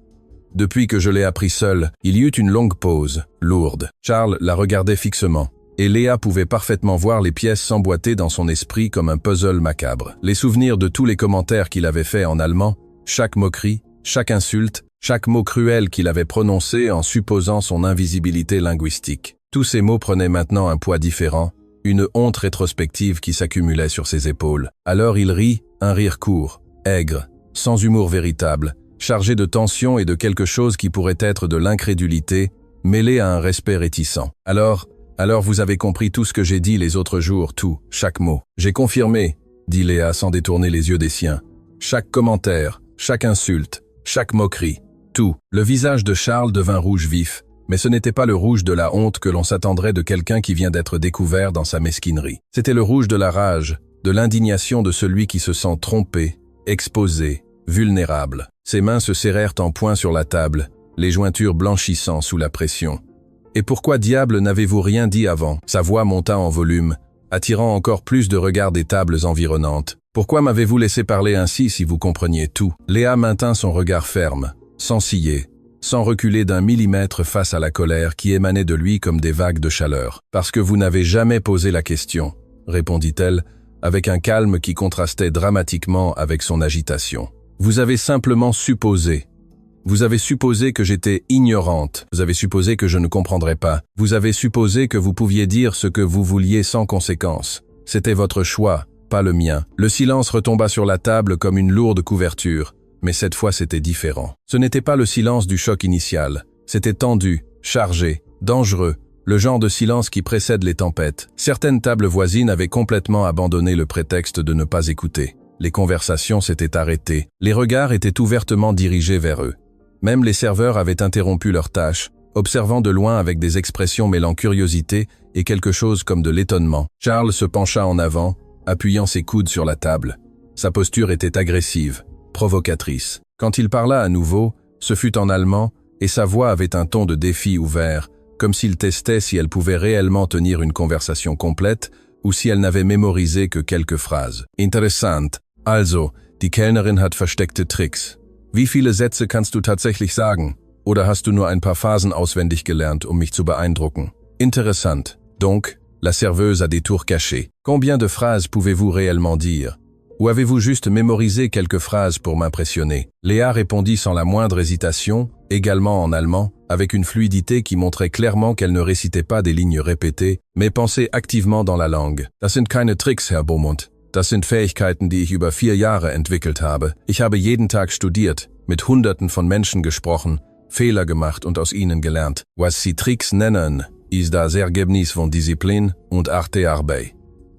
Depuis que je l'ai appris seul. » Il y eut une longue pause, lourde. Charles la regardait fixement, et Léa pouvait parfaitement voir les pièces s'emboîter dans son esprit comme un puzzle macabre. Les souvenirs de tous les commentaires qu'il avait faits en allemand, chaque moquerie, chaque insulte, chaque mot cruel qu'il avait prononcé en supposant son invisibilité linguistique. Tous ces mots prenaient maintenant un poids différent, une honte rétrospective qui s'accumulait sur ses épaules. Alors il rit, un rire court, aigre, sans humour véritable, chargé de tension et de quelque chose qui pourrait être de l'incrédulité, mêlé à un respect réticent. Alors vous avez compris tout ce que j'ai dit les autres jours, tout, chaque mot. J'ai confirmé, dit Léa sans détourner les yeux des siens. Chaque commentaire, chaque insulte, chaque moquerie, tout. Le visage de Charles devint rouge vif, mais ce n'était pas le rouge de la honte que l'on s'attendrait de quelqu'un qui vient d'être découvert dans sa mesquinerie. C'était le rouge de la rage, de l'indignation de celui qui se sent trompé, exposé, vulnérable. Ses mains se serrèrent en poing sur la table, les jointures blanchissant sous la pression. « Et pourquoi diable n'avez-vous rien dit avant ?» Sa voix monta en volume, attirant encore plus de regards des tables environnantes. « Pourquoi m'avez-vous laissé parler ainsi si vous compreniez tout ?» Léa maintint son regard ferme, sans ciller, sans reculer d'un millimètre face à la colère qui émanait de lui comme des vagues de chaleur. « Parce que vous n'avez jamais posé la question, » répondit-elle, avec un calme qui contrastait dramatiquement avec son agitation. « Vous avez simplement supposé. Vous avez supposé que j'étais ignorante. Vous avez supposé que je ne comprendrais pas. Vous avez supposé que vous pouviez dire ce que vous vouliez sans conséquence. C'était votre choix, pas le mien. » Le silence retomba sur la table comme une lourde couverture. Mais cette fois c'était différent. Ce n'était pas le silence du choc initial. C'était tendu, chargé, dangereux, le genre de silence qui précède les tempêtes. Certaines tables voisines avaient complètement abandonné le prétexte de ne pas écouter. Les conversations s'étaient arrêtées. Les regards étaient ouvertement dirigés vers eux. Même les serveurs avaient interrompu leur tâche, observant de loin avec des expressions mêlant curiosité et quelque chose comme de l'étonnement. Charles se pencha en avant, appuyant ses coudes sur la table. Sa posture était agressive, provocatrice. Quand il parla à nouveau, ce fut en allemand, et sa voix avait un ton de défi ouvert, comme s'il testait si elle pouvait réellement tenir une conversation complète ou si elle n'avait mémorisé que quelques phrases. Interessant. Also, die Kellnerin hat versteckte Tricks. Wie viele Sätze kannst du tatsächlich sagen? Oder hast du nur ein paar Phrasen auswendig gelernt, um mich zu beeindrucken? Interessant. Donc, la serveuse a des tours cachés. Combien de phrases pouvez-vous réellement dire? Ou avez-vous juste mémorisé quelques phrases pour m'impressionner? Léa répondit sans la moindre hésitation, également en allemand, avec une fluidité qui montrait clairement qu'elle ne récitait pas des lignes répétées, mais pensait activement dans la langue. Das sind keine Tricks, Herr Beaumont. Das sind Fähigkeiten, die ich über 4 Jahre entwickelt habe. Ich habe jeden Tag studiert, mit Hunderten von Menschen gesprochen, Fehler gemacht und aus ihnen gelernt. Was Sie Tricks nennen, ist das Ergebnis von Disziplin und harte Arbeit.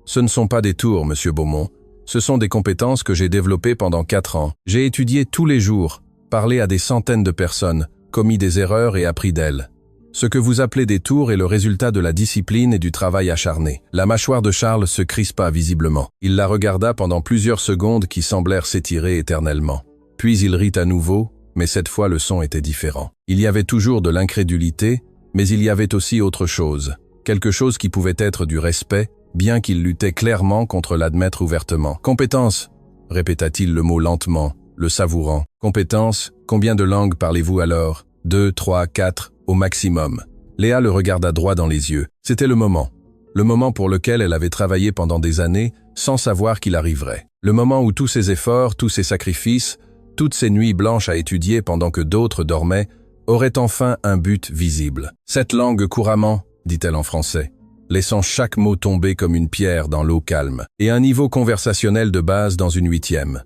Ce ne sont pas des tours, Monsieur Beaumont. Ce sont des compétences que j'ai développées pendant 4 ans. J'ai étudié tous les jours, parlé à des centaines de personnes, commis des erreurs et appris d'elles. Ce que vous appelez des tours est le résultat de la discipline et du travail acharné. La mâchoire de Charles se crispa visiblement. Il la regarda pendant plusieurs secondes qui semblèrent s'étirer éternellement. Puis il rit à nouveau, mais cette fois le son était différent. Il y avait toujours de l'incrédulité, mais il y avait aussi autre chose. Quelque chose qui pouvait être du respect, bien qu'il luttait clairement contre l'admettre ouvertement. « Compétence !» répéta-t-il le mot lentement, le savourant. « Compétence, combien de langues parlez-vous alors ? 2, 3, 4, au maximum. » Léa le regarda droit dans les yeux. C'était le moment. Le moment pour lequel elle avait travaillé pendant des années, sans savoir qu'il arriverait. Le moment où tous ses efforts, tous ses sacrifices, toutes ces nuits blanches à étudier pendant que d'autres dormaient, auraient enfin un but visible. « Cette langue couramment », dit-elle en français, laissant chaque mot tomber comme une pierre dans l'eau calme, et un niveau conversationnel de base dans une 8e.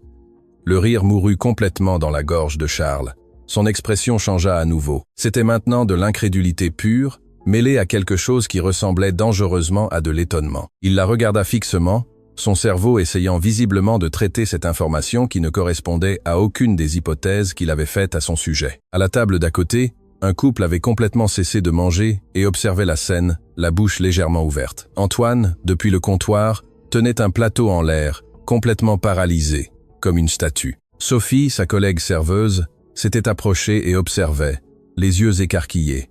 Le rire mourut complètement dans la gorge de Charles. Son expression changea à nouveau. C'était maintenant de l'incrédulité pure, mêlée à quelque chose qui ressemblait dangereusement à de l'étonnement. Il la regarda fixement, son cerveau essayant visiblement de traiter cette information qui ne correspondait à aucune des hypothèses qu'il avait faites à son sujet. À la table d'à côté, un couple avait complètement cessé de manger et observait la scène, la bouche légèrement ouverte. Antoine, depuis le comptoir, tenait un plateau en l'air, complètement paralysé, comme une statue. Sophie, sa collègue serveuse, s'était approchée et observait, les yeux écarquillés.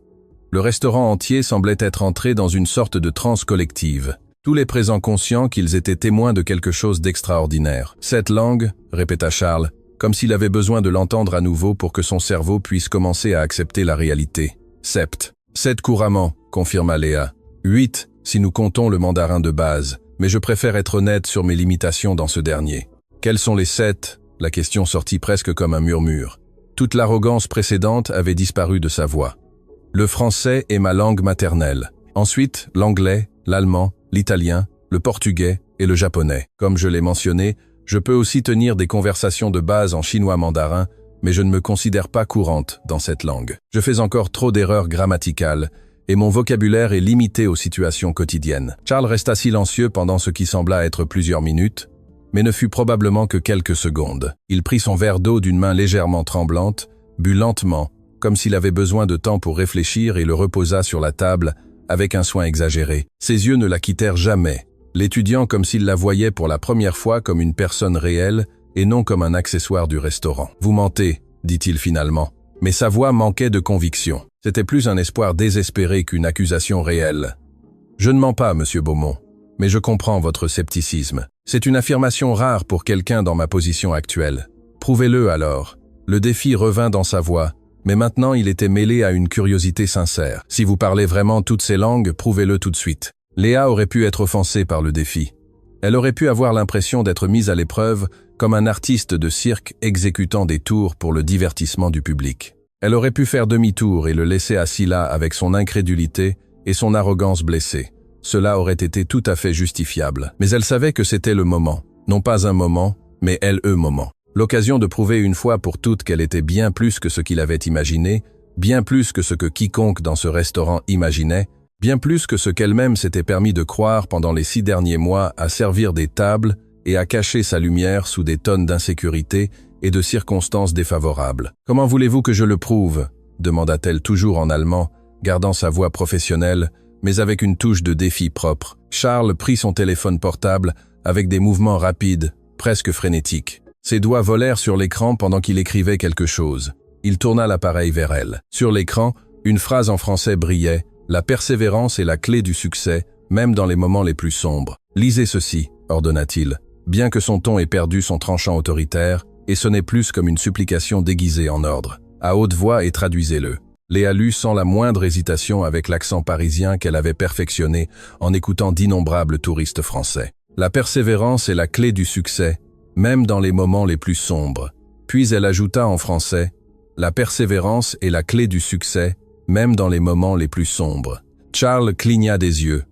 Le restaurant entier semblait être entré dans une sorte de transe collective. Tous les présents conscients qu'ils étaient témoins de quelque chose d'extraordinaire. « Cette langue » répéta Charles, comme s'il avait besoin de l'entendre à nouveau pour que son cerveau puisse commencer à accepter la réalité. « Sept. 7 couramment » confirma Léa. « 8 si nous comptons le mandarin de base, mais je préfère être honnête sur mes limitations dans ce dernier. »« Quels sont les 7 » La question sortit presque comme un murmure. Toute l'arrogance précédente avait disparu de sa voix. « Le français est ma langue maternelle. Ensuite, l'anglais, l'allemand, l'italien, le portugais et le japonais. Comme je l'ai mentionné, je peux aussi tenir des conversations de base en chinois mandarin, mais je ne me considère pas courante dans cette langue. Je fais encore trop d'erreurs grammaticales, et mon vocabulaire est limité aux situations quotidiennes. » Charles resta silencieux pendant ce qui sembla être plusieurs minutes, mais ne fut probablement que quelques secondes. Il prit son verre d'eau d'une main légèrement tremblante, but lentement, comme s'il avait besoin de temps pour réfléchir et le reposa sur la table avec un soin exagéré. Ses yeux ne la quittèrent jamais, l'étudiant comme s'il la voyait pour la première fois comme une personne réelle et non comme un accessoire du restaurant. « Vous mentez », dit-il finalement, mais sa voix manquait de conviction. C'était plus un espoir désespéré qu'une accusation réelle. « Je ne mens pas, Monsieur Beaumont, mais je comprends votre scepticisme. C'est une affirmation rare pour quelqu'un dans ma position actuelle. Prouvez-le alors. » Le défi revint dans sa voix, mais maintenant il était mêlé à une curiosité sincère. « Si vous parlez vraiment toutes ces langues, prouvez-le tout de suite. » Léa aurait pu être offensée par le défi. Elle aurait pu avoir l'impression d'être mise à l'épreuve comme un artiste de cirque exécutant des tours pour le divertissement du public. Elle aurait pu faire demi-tour et le laisser assis là avec son incrédulité et son arrogance blessée. Cela aurait été tout à fait justifiable. Mais elle savait que c'était le moment. Non pas un moment, mais le moment. L'occasion de prouver une fois pour toutes qu'elle était bien plus que ce qu'il avait imaginé, bien plus que ce que quiconque dans ce restaurant imaginait, bien plus que ce qu'elle-même s'était permis de croire pendant les 6 derniers mois à servir des tables et à cacher sa lumière sous des tonnes d'insécurité et de circonstances défavorables. « Comment voulez-vous que je le prouve ?» demanda-t-elle toujours en allemand, gardant sa voix professionnelle, mais avec une touche de défi propre. Charles prit son téléphone portable avec des mouvements rapides, presque frénétiques. Ses doigts volèrent sur l'écran pendant qu'il écrivait quelque chose. Il tourna l'appareil vers elle. Sur l'écran, une phrase en français brillait. « La persévérance est la clé du succès, même dans les moments les plus sombres. » « Lisez ceci, » ordonna-t-il, bien que son ton ait perdu son tranchant autoritaire, et sonnait plus comme une supplication déguisée en ordre. À haute voix et traduisez-le. Léa lut sans la moindre hésitation avec l'accent parisien qu'elle avait perfectionné en écoutant d'innombrables touristes français. « La persévérance est la clé du succès, même dans les moments les plus sombres. » Puis elle ajouta en français La persévérance est la clé du succès, même dans les moments les plus sombres. Charles cligna des yeux.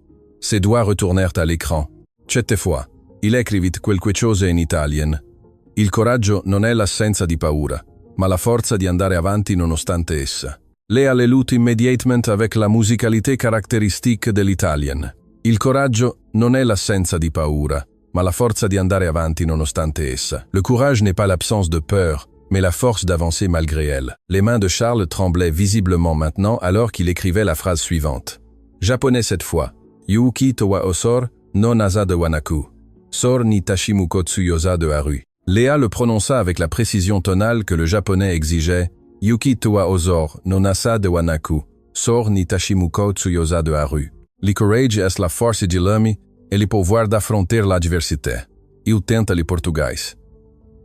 Ses doigts retournèrent à l'écran. Certe fois, il écrivit quelque chose in italien. Il coraggio non è l'assenza di paura, ma la forza di andare avanti nonostante essa. Lea le lut immédiatement avec la musicalité caractéristique de l'italien. Il coraggio non è l'assenza di paura, ma la forza di andare avanti nonostante essa. Le courage n'est pas l'absence de peur, mais la force d'avancer malgré elle. Les mains de Charles tremblaient visiblement maintenant alors qu'il écrivait la phrase suivante. Japonais cette fois. Yuki to wa osor no nasa de wanaku. Sor ni tashimuko tsuyosa de haru. Léa le prononça avec la précision tonale que le japonais exigeait. Yuki to wa osor no nasa de wanaku. Sor ni tashimuko tsuyosa de haru. Le courage est la force de l'homme e le pouvoir d'affronter l'adversité. Il tenta le português.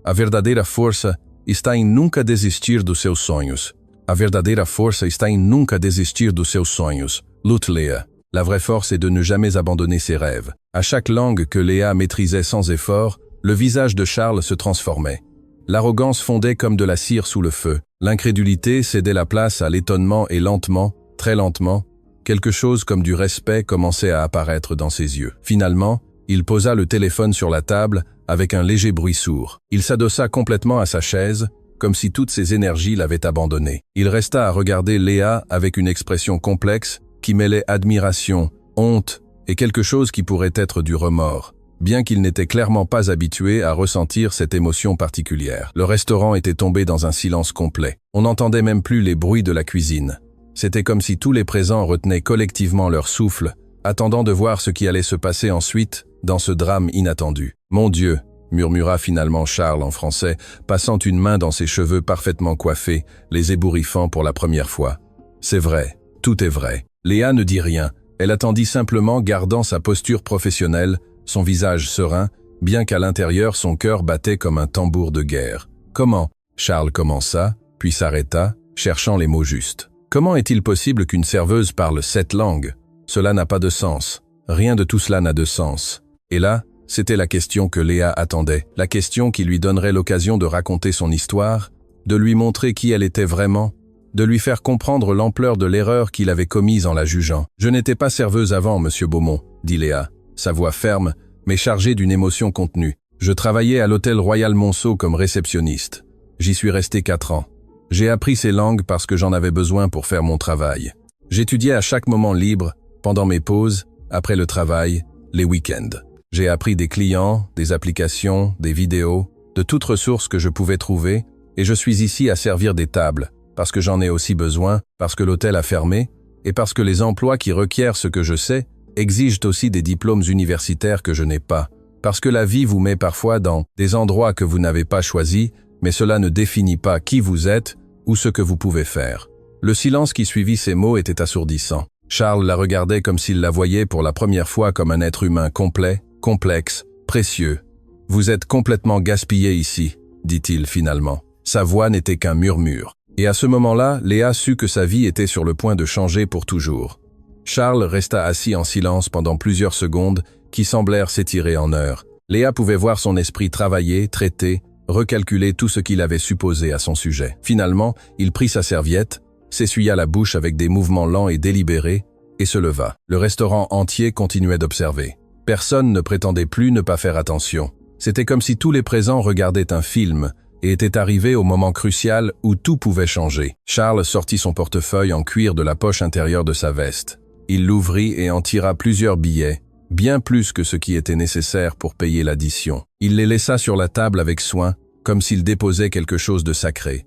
A verdadeira força está em nunca desistir dos seus sonhos. A verdadeira força está em nunca desistir dos seus sonhos. Lutte Léa. La vraie force est de ne jamais abandonner ses rêves. À chaque langue que Léa maîtrisait sans effort, le visage de Charles se transformait. L'arrogance fondait comme de la cire sous le feu. L'incrédulité cédait la place à l'étonnement et lentement, très lentement, quelque chose comme du respect commençait à apparaître dans ses yeux. Finalement, il posa le téléphone sur la table avec un léger bruit sourd. Il s'adossa complètement à sa chaise, comme si toutes ses énergies l'avaient abandonné. Il resta à regarder Léa avec une expression complexe qui mêlait admiration, honte et quelque chose qui pourrait être du remords, bien qu'il n'était clairement pas habitué à ressentir cette émotion particulière. Le restaurant était tombé dans un silence complet. On n'entendait même plus les bruits de la cuisine. C'était comme si tous les présents retenaient collectivement leur souffle, attendant de voir ce qui allait se passer ensuite dans ce drame inattendu. « Mon Dieu !» murmura finalement Charles en français, passant une main dans ses cheveux parfaitement coiffés, les ébouriffant pour la première fois. « C'est vrai, tout est vrai. » Léa ne dit rien. Elle attendit simplement, gardant sa posture professionnelle, son visage serein, bien qu'à l'intérieur son cœur battait comme un tambour de guerre. « Comment ?» Charles commença, puis s'arrêta, cherchant les mots justes. Comment est-il possible qu'une serveuse parle 7 langues? Cela n'a pas de sens. Rien de tout cela n'a de sens. Et là, c'était la question que Léa attendait, la question qui lui donnerait l'occasion de raconter son histoire, de lui montrer qui elle était vraiment, de lui faire comprendre l'ampleur de l'erreur qu'il avait commise en la jugeant. « Je n'étais pas serveuse avant, monsieur Beaumont, » dit Léa, sa voix ferme, mais chargée d'une émotion contenue. « Je travaillais à l'hôtel Royal Monceau comme réceptionniste. J'y suis resté 4 ans. J'ai appris ces langues parce que j'en avais besoin pour faire mon travail. J'étudiais à chaque moment libre, pendant mes pauses, après le travail, les week-ends. J'ai appris des clients, des applications, des vidéos, de toutes ressources que je pouvais trouver, et je suis ici à servir des tables, parce que j'en ai aussi besoin, parce que l'hôtel a fermé, et parce que les emplois qui requièrent ce que je sais exigent aussi des diplômes universitaires que je n'ai pas, parce que la vie vous met parfois dans des endroits que vous n'avez pas choisis, mais cela ne définit pas qui vous êtes ou ce que vous pouvez faire. » Le silence qui suivit ces mots était assourdissant. Charles la regardait comme s'il la voyait pour la première fois comme un être humain complet, complexe, précieux. « Vous êtes complètement gaspillé ici, » dit-il finalement. Sa voix n'était qu'un murmure. Et à ce moment-là, Léa sut que sa vie était sur le point de changer pour toujours. Charles resta assis en silence pendant plusieurs secondes qui semblèrent s'étirer en heures. Léa pouvait voir son esprit travailler, traiter, recalculer tout ce qu'il avait supposé à son sujet. Finalement, il prit sa serviette, s'essuya la bouche avec des mouvements lents et délibérés, et se leva. Le restaurant entier continuait d'observer. Personne ne prétendait plus ne pas faire attention. C'était comme si tous les présents regardaient un film, et était arrivé au moment crucial où tout pouvait changer. Charles sortit son portefeuille en cuir de la poche intérieure de sa veste. Il l'ouvrit et en tira plusieurs billets, bien plus que ce qui était nécessaire pour payer l'addition. Il les laissa sur la table avec soin, comme s'il déposait quelque chose de sacré.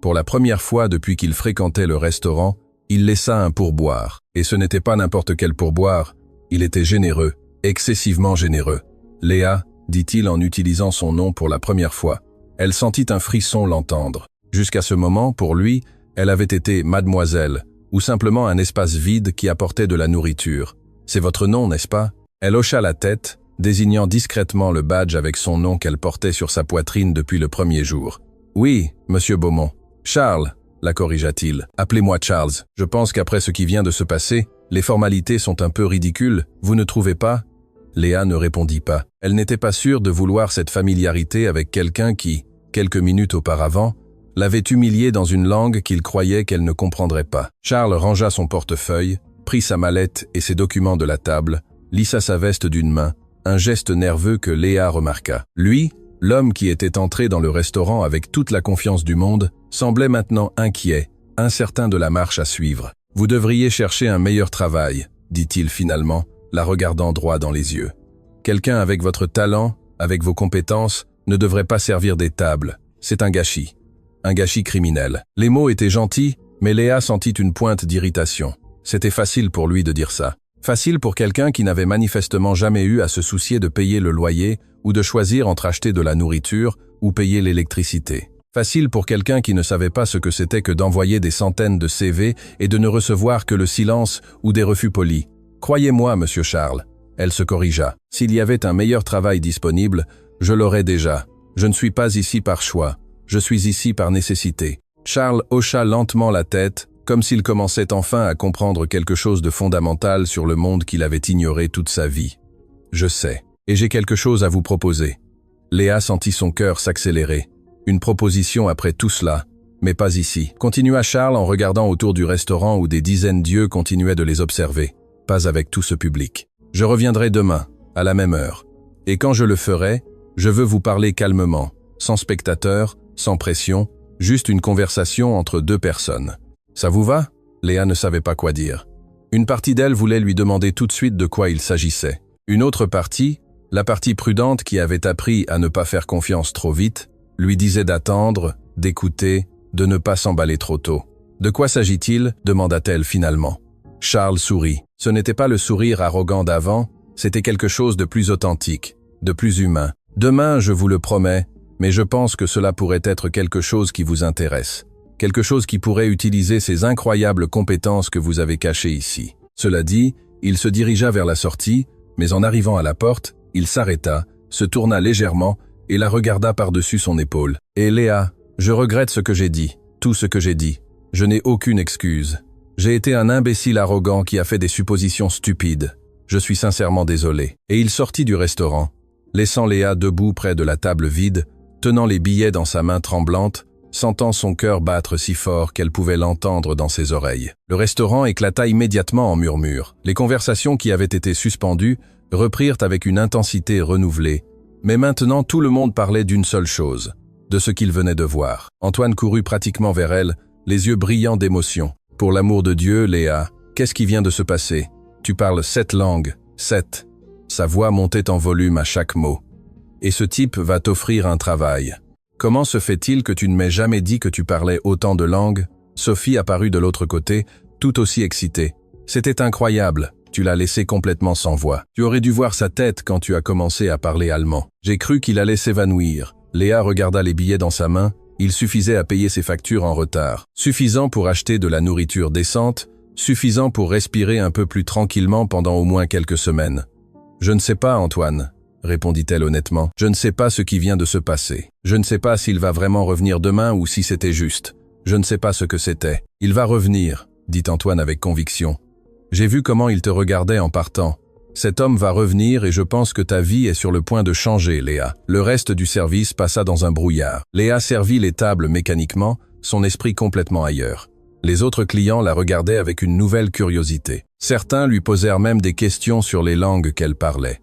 Pour la première fois depuis qu'il fréquentait le restaurant, il laissa un pourboire. Et ce n'était pas n'importe quel pourboire, il était généreux, excessivement généreux. « Léa » dit-il en utilisant son nom pour la première fois. Elle sentit un frisson l'entendre. Jusqu'à ce moment, pour lui, elle avait été mademoiselle, ou simplement un espace vide qui apportait de la nourriture. « C'est votre nom, n'est-ce pas ?» Elle hocha la tête, désignant discrètement le badge avec son nom qu'elle portait sur sa poitrine depuis le premier jour. « Oui, monsieur Beaumont. »« Charles » la corrigea-t-il. « Appelez-moi Charles. Je pense qu'après ce qui vient de se passer, les formalités sont un peu ridicules, vous ne trouvez pas ?» Léa ne répondit pas. Elle n'était pas sûre de vouloir cette familiarité avec quelqu'un qui, quelques minutes auparavant, l'avait humilié dans une langue qu'il croyait qu'elle ne comprendrait pas. Charles rangea son portefeuille, prit sa mallette et ses documents de la table, lissa sa veste d'une main, un geste nerveux que Léa remarqua. Lui, l'homme qui était entré dans le restaurant avec toute la confiance du monde, semblait maintenant inquiet, incertain de la marche à suivre. « Vous devriez chercher un meilleur travail », dit-il finalement, la regardant droit dans les yeux. « Quelqu'un avec votre talent, avec vos compétences, ne devrait pas servir des tables. C'est un gâchis criminel. » Les mots étaient gentils, mais Léa sentit une pointe d'irritation. C'était facile pour lui de dire ça. Facile pour quelqu'un qui n'avait manifestement jamais eu à se soucier de payer le loyer ou de choisir entre acheter de la nourriture ou payer l'électricité. Facile pour quelqu'un qui ne savait pas ce que c'était que d'envoyer des centaines de CV et de ne recevoir que le silence ou des refus polis. « Croyez-moi, monsieur Charles. » Elle se corrigea. « S'il y avait un meilleur travail disponible, je l'aurais déjà. Je ne suis pas ici par choix. Je suis ici par nécessité. » Charles hocha lentement la tête, comme s'il commençait enfin à comprendre quelque chose de fondamental sur le monde qu'il avait ignoré toute sa vie. « Je sais. Et j'ai quelque chose à vous proposer. » Léa sentit son cœur s'accélérer. Une proposition après tout cela, mais pas ici, continua Charles en regardant autour du restaurant où des dizaines d'yeux continuaient de les observer. Pas avec tout ce public. Je reviendrai demain, à la même heure. Et quand je le ferai, je veux vous parler calmement, sans spectateurs, sans pression, juste une conversation entre deux personnes. Ça vous va? Léa ne savait pas quoi dire. Une partie d'elle voulait lui demander tout de suite de quoi il s'agissait. Une autre partie, la partie prudente qui avait appris à ne pas faire confiance trop vite, lui disait d'attendre, d'écouter, de ne pas s'emballer trop tôt. « De quoi s'agit-il » demanda-t-elle finalement. Charles sourit. Ce n'était pas le sourire arrogant d'avant, c'était quelque chose de plus authentique, de plus humain. « Demain, je vous le promets, mais je pense que cela pourrait être quelque chose qui vous intéresse. Quelque chose qui pourrait utiliser ces incroyables compétences que vous avez cachées ici. » Cela dit, il se dirigea vers la sortie, mais en arrivant à la porte, il s'arrêta, se tourna légèrement et la regarda par-dessus son épaule. « Et Léa, je regrette ce que j'ai dit, tout ce que j'ai dit. Je n'ai aucune excuse. J'ai été un imbécile arrogant qui a fait des suppositions stupides. Je suis sincèrement désolé. » Et il sortit du restaurant, laissant Léa debout près de la table vide, tenant les billets dans sa main tremblante, sentant son cœur battre si fort qu'elle pouvait l'entendre dans ses oreilles. Le restaurant éclata immédiatement en murmures. Les conversations qui avaient été suspendues reprirent avec une intensité renouvelée. Mais maintenant tout le monde parlait d'une seule chose, de ce qu'il venait de voir. Antoine courut pratiquement vers elle, les yeux brillants d'émotion. « Pour l'amour de Dieu, Léa, qu'est-ce qui vient de se passer? Tu parles 7 langues, 7. » Sa voix montait en volume à chaque mot. « Et ce type va t'offrir un travail. Comment se fait-il que tu ne m'aies jamais dit que tu parlais autant de langues ?» Sophie apparut de l'autre côté, tout aussi excitée. « C'était incroyable. Tu l'as laissé complètement sans voix. Tu aurais dû voir sa tête quand tu as commencé à parler allemand. J'ai cru qu'il allait s'évanouir. » Léa regarda les billets dans sa main. Il suffisait à payer ses factures en retard. Suffisant pour acheter de la nourriture décente, suffisant pour respirer un peu plus tranquillement pendant au moins quelques semaines. « Je ne sais pas, Antoine, » répondit-elle honnêtement. « Je ne sais pas ce qui vient de se passer. Je ne sais pas s'il va vraiment revenir demain ou si c'était juste. Je ne sais pas ce que c'était. »« Il va revenir, » dit Antoine avec conviction. « J'ai vu comment il te regardait en partant. Cet homme va revenir et je pense que ta vie est sur le point de changer, Léa. » Le reste du service passa dans un brouillard. Léa servit les tables mécaniquement, son esprit complètement ailleurs. Les autres clients la regardaient avec une nouvelle curiosité. Certains lui posèrent même des questions sur les langues qu'elle parlait.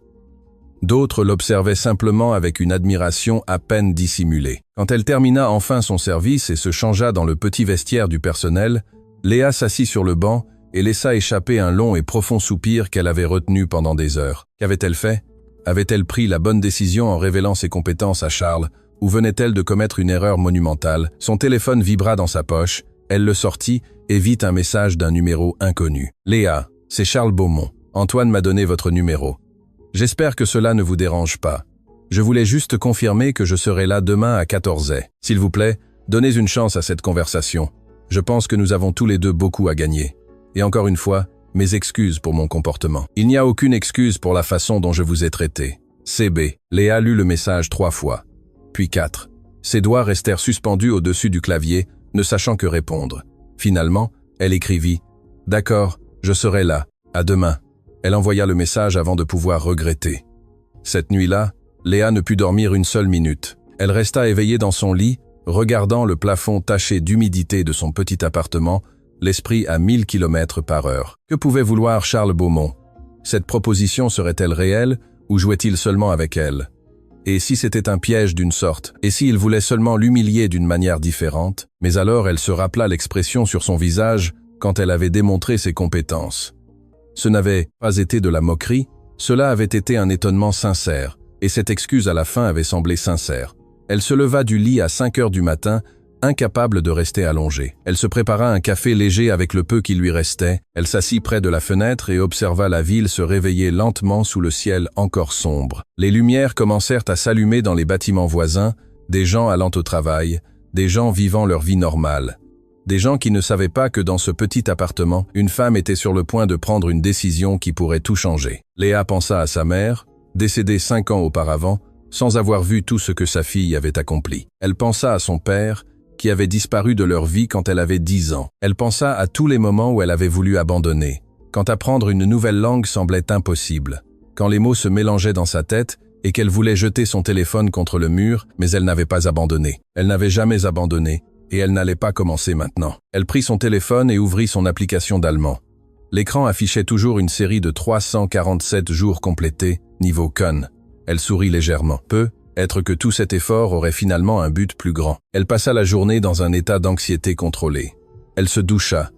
D'autres l'observaient simplement avec une admiration à peine dissimulée. Quand elle termina enfin son service et se changea dans le petit vestiaire du personnel, Léa s'assit sur le banc et laissa échapper un long et profond soupir qu'elle avait retenu pendant des heures. Qu'avait-elle fait? Avait-elle pris la bonne décision en révélant ses compétences à Charles, ou venait-elle de commettre une erreur monumentale? Son téléphone vibra dans sa poche, elle le sortit et vit un message d'un numéro inconnu. « Léa, c'est Charles Beaumont. Antoine m'a donné votre numéro. J'espère que cela ne vous dérange pas. Je voulais juste confirmer que je serai là demain à 14h. S'il vous plaît, donnez une chance à cette conversation. Je pense que nous avons tous les deux beaucoup à gagner. Et encore une fois, mes excuses pour mon comportement. Il n'y a aucune excuse pour la façon dont je vous ai traité. CB. » Léa lut le message 3 fois, puis 4. Ses doigts restèrent suspendus au-dessus du clavier, ne sachant que répondre. Finalement, elle écrivit « D'accord, je serai là. À demain. » Elle envoya le message avant de pouvoir regretter. Cette nuit-là, Léa ne put dormir une seule minute. Elle resta éveillée dans son lit, regardant le plafond taché d'humidité de son petit appartement, l'esprit à 1000 km/h. Que pouvait vouloir Charles Beaumont? Cette proposition serait-elle réelle ou jouait-il seulement avec elle? Et si c'était un piège d'une sorte? Et s'il voulait seulement l'humilier d'une manière différente? Mais alors elle se rappela l'expression sur son visage quand elle avait démontré ses compétences. Ce n'avait pas été de la moquerie, cela avait été un étonnement sincère, et cette excuse à la fin avait semblé sincère. Elle se leva du lit à 5 heures du matin, incapable de rester allongée. Elle se prépara un café léger avec le peu qui lui restait, elle s'assit près de la fenêtre et observa la ville se réveiller lentement sous le ciel encore sombre. Les lumières commencèrent à s'allumer dans les bâtiments voisins, des gens allant au travail, des gens vivant leur vie normale. Des gens qui ne savaient pas que dans ce petit appartement, une femme était sur le point de prendre une décision qui pourrait tout changer. Léa pensa à sa mère, décédée 5 ans auparavant, sans avoir vu tout ce que sa fille avait accompli. Elle pensa à son père, qui avait disparu de leur vie quand elle avait 10 ans. Elle pensa à tous les moments où elle avait voulu abandonner, quand apprendre une nouvelle langue semblait impossible, quand les mots se mélangeaient dans sa tête et qu'elle voulait jeter son téléphone contre le mur, mais elle n'avait pas abandonné. Elle n'avait jamais abandonné, et elle n'allait pas commencer maintenant. Elle prit son téléphone et ouvrit son application d'allemand. L'écran affichait toujours une série de 347 jours complétés, niveau Con. Elle sourit légèrement. Être que tout cet effort aurait finalement un but plus grand. Elle passa la journée dans un état d'anxiété contrôlée. Elle se doucha.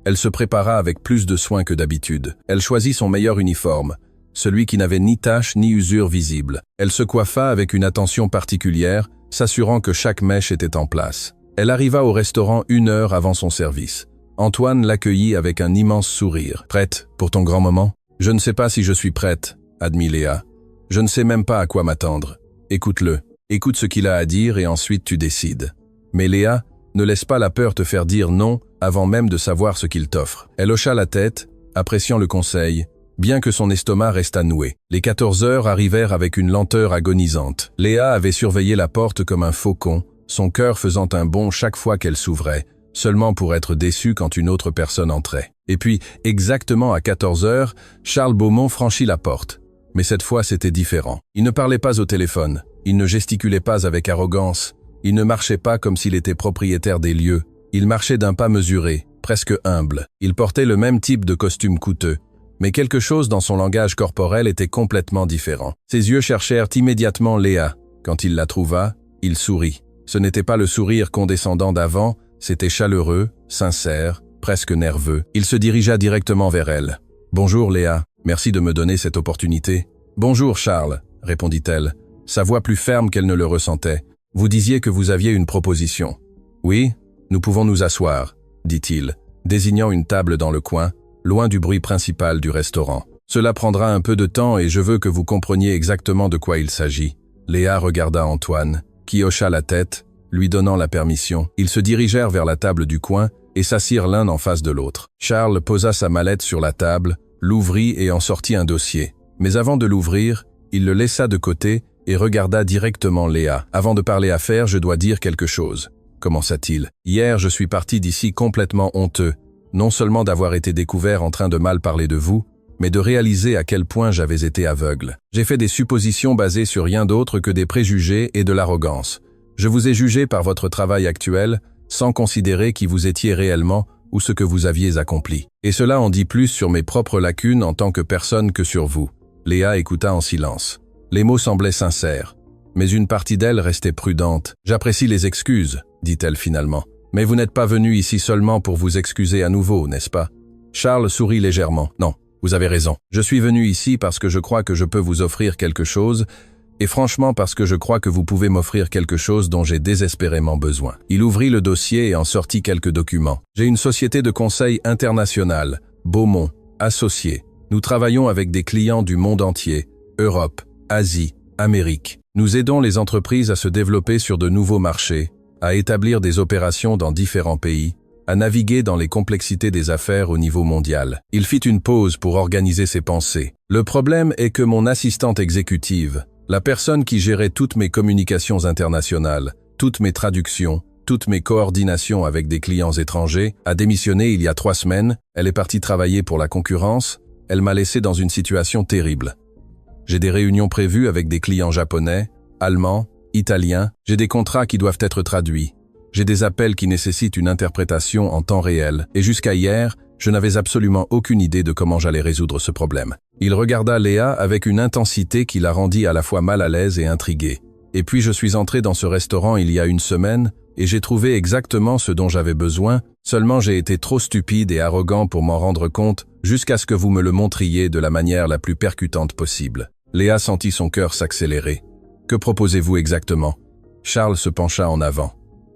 Elle se prépara avec plus de soin que d'habitude. Elle choisit son meilleur uniforme, celui qui n'avait ni tache ni usure visible. Elle se coiffa avec une attention particulière, s'assurant que chaque mèche était en place. Elle arriva au restaurant 1 heure avant son service. Antoine l'accueillit avec un immense sourire. « Prête pour ton grand moment ?»« Je ne sais pas si je suis prête, » admit Léa. « Je ne sais même pas à quoi m'attendre. Écoute-le. Écoute ce qu'il a à dire et ensuite tu décides. » Mais Léa, ne laisse pas la peur te faire dire non avant même de savoir ce qu'il t'offre. Elle hocha la tête, appréciant le conseil, bien que son estomac restât noué. Les 14 heures arrivèrent avec une lenteur agonisante. Léa avait surveillé la porte comme un faucon, son cœur faisant un bond chaque fois qu'elle s'ouvrait, seulement pour être déçue quand une autre personne entrait. Et puis, exactement à 14 heures, Charles Beaumont franchit la porte. Mais cette fois, c'était différent. Il ne parlait pas au téléphone, il ne gesticulait pas avec arrogance, il ne marchait pas comme s'il était propriétaire des lieux, il marchait d'un pas mesuré, presque humble. Il portait le même type de costume coûteux, mais quelque chose dans son langage corporel était complètement différent. Ses yeux cherchèrent immédiatement Léa. Quand il la trouva, il sourit. Ce n'était pas le sourire condescendant d'avant, c'était chaleureux, sincère, presque nerveux. Il se dirigea directement vers elle. « Bonjour Léa, merci de me donner cette opportunité. »« Bonjour Charles, » répondit-elle, sa voix plus ferme qu'elle ne le ressentait. « Vous disiez que vous aviez une proposition. »« Oui, nous pouvons nous asseoir, » dit-il, désignant une table dans le coin, loin du bruit principal du restaurant. « Cela prendra un peu de temps et je veux que vous compreniez exactement de quoi il s'agit. » Léa regarda Antoine, qui hocha la tête, lui donnant la permission. Ils se dirigèrent vers la table du coin et s'assirent l'un en face de l'autre. Charles posa sa mallette sur la table, l'ouvrit et en sortit un dossier. Mais avant de l'ouvrir, il le laissa de côté et regarda directement Léa. « Avant de parler affaires, je dois dire quelque chose. » commença-t-il. « Hier, je suis parti d'ici complètement honteux, non seulement d'avoir été découvert en train de mal parler de vous, mais de réaliser à quel point j'avais été aveugle. J'ai fait des suppositions basées sur rien d'autre que des préjugés et de l'arrogance. Je vous ai jugé par votre travail actuel, sans considérer qui vous étiez réellement ou ce que vous aviez accompli. Et cela en dit plus sur mes propres lacunes en tant que personne que sur vous. » Léa écouta en silence. Les mots semblaient sincères, mais une partie d'elle restait prudente. « J'apprécie les excuses, » dit-elle finalement. « Mais vous n'êtes pas venu ici seulement pour vous excuser à nouveau, n'est-ce pas ?» Charles sourit légèrement. « Non, vous avez raison. Je suis venu ici parce que je crois que je peux vous offrir quelque chose, et franchement parce que je crois que vous pouvez m'offrir quelque chose dont j'ai désespérément besoin. » Il ouvrit le dossier et en sortit quelques documents. « J'ai une société de conseil internationale, Beaumont, associés. Nous travaillons avec des clients du monde entier, Europe, Asie, Amérique. Nous aidons les entreprises à se développer sur de nouveaux marchés, à établir des opérations dans différents pays, à naviguer dans les complexités des affaires au niveau mondial. » Il fit une pause pour organiser ses pensées. « Le problème est que mon assistante exécutive, la personne qui gérait toutes mes communications internationales, toutes mes traductions, toutes mes coordinations avec des clients étrangers, a démissionné il y a 3 semaines, elle est partie travailler pour la concurrence, elle m'a laissé dans une situation terrible. J'ai des réunions prévues avec des clients japonais, allemands, italien, j'ai des contrats qui doivent être traduits. J'ai des appels qui nécessitent une interprétation en temps réel, et jusqu'à hier, je n'avais absolument aucune idée de comment j'allais résoudre ce problème. Il regarda Léa avec une intensité qui la rendit à la fois mal à l'aise et intriguée. Et puis je suis entré dans ce restaurant il y a une semaine, et j'ai trouvé exactement ce dont j'avais besoin, seulement j'ai été trop stupide et arrogant pour m'en rendre compte, jusqu'à ce que vous me le montriez de la manière la plus percutante possible. Léa sentit son cœur s'accélérer. Que proposez-vous exactement? Charles se pencha en avant.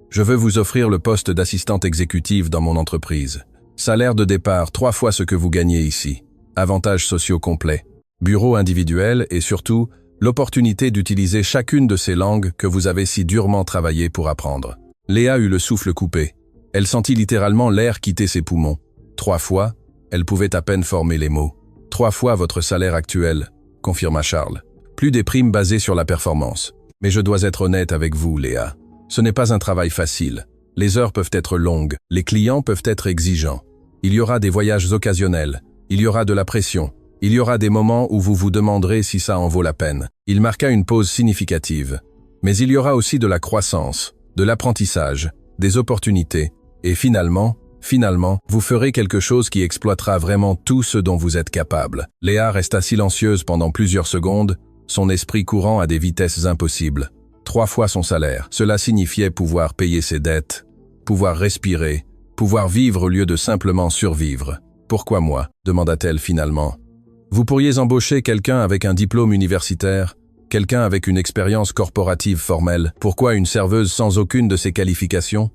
Je veux vous offrir le poste d'assistante exécutive dans mon entreprise. Salaire de départ 3 fois ce que vous gagnez ici. Avantages sociaux complets. Bureau individuel et surtout, l'opportunité d'utiliser chacune de ces langues que vous avez si durement travaillé pour apprendre. Léa eut le souffle coupé. Elle sentit littéralement l'air quitter ses poumons. 3 fois, elle pouvait à peine former les mots. 3 fois votre salaire actuel, confirma Charles. Plus des primes basées sur la performance. Mais je dois être honnête avec vous, Léa. Ce n'est pas un travail facile. Les heures peuvent être longues, les clients peuvent être exigeants. Il y aura des voyages occasionnels, il y aura de la pression, il y aura des moments où vous vous demanderez si ça en vaut la peine. Il marqua une pause significative. Mais il y aura aussi de la croissance, de l'apprentissage, des opportunités, et finalement, vous ferez quelque chose qui exploitera vraiment tout ce dont vous êtes capable. Léa resta silencieuse pendant plusieurs secondes, son esprit courant à des vitesses impossibles. 3 fois son salaire. Cela signifiait pouvoir payer ses dettes, pouvoir respirer, pouvoir vivre au lieu de simplement survivre. Pourquoi moi? Demanda-t-elle finalement. Vous pourriez embaucher quelqu'un avec un diplôme universitaire, quelqu'un avec une expérience corporative formelle. Pourquoi une serveuse sans aucune de ces qualifications?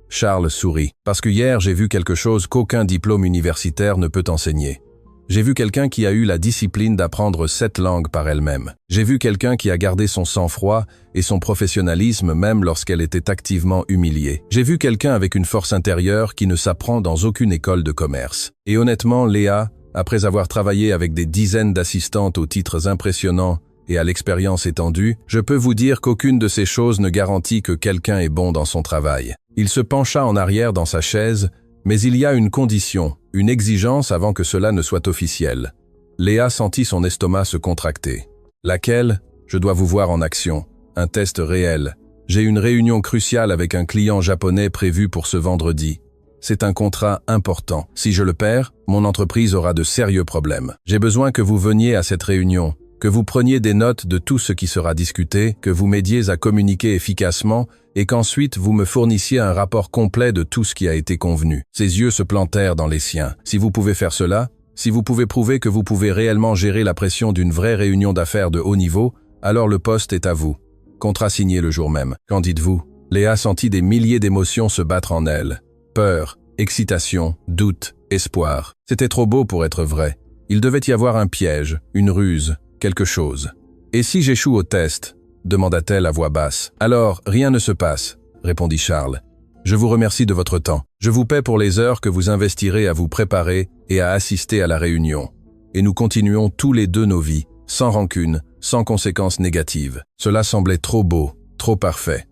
Charles sourit. Parce que hier j'ai vu quelque chose qu'aucun diplôme universitaire ne peut enseigner. J'ai vu quelqu'un qui a eu la discipline d'apprendre 7 langues par elle-même. J'ai vu quelqu'un qui a gardé son sang-froid et son professionnalisme même lorsqu'elle était activement humiliée. J'ai vu quelqu'un avec une force intérieure qui ne s'apprend dans aucune école de commerce. Et honnêtement, Léa, après avoir travaillé avec des dizaines d'assistantes aux titres impressionnants et à l'expérience étendue, je peux vous dire qu'aucune de ces choses ne garantit que quelqu'un est bon dans son travail. Il se pencha en arrière dans sa chaise, mais il y a une condition, une exigence avant que cela ne soit officiel. Léa sentit son estomac se contracter. Laquelle? Je dois vous voir en action. Un test réel. J'ai une réunion cruciale avec un client japonais prévue pour ce vendredi. C'est un contrat important. Si je le perds, mon entreprise aura de sérieux problèmes. J'ai besoin que vous veniez à cette réunion, que vous preniez des notes de tout ce qui sera discuté, que vous m'aidiez à communiquer efficacement et qu'ensuite vous me fournissiez un rapport complet de tout ce qui a été convenu. Ses yeux se plantèrent dans les siens. Si vous pouvez faire cela, si vous pouvez prouver que vous pouvez réellement gérer la pression d'une vraie réunion d'affaires de haut niveau, alors le poste est à vous. Contrat signé le jour même. Qu'en dites-vous? Léa sentit des milliers d'émotions se battre en elle. Peur, excitation, doute, espoir. C'était trop beau pour être vrai. Il devait y avoir un piège, une ruse, quelque chose. Et si j'échoue au test? Demanda-t-elle à voix basse. Alors, rien ne se passe, répondit Charles. Je vous remercie de votre temps. Je vous paie pour les heures que vous investirez à vous préparer et à assister à la réunion. Et nous continuons tous les deux nos vies, sans rancune, sans conséquences négatives. Cela semblait trop beau, trop parfait.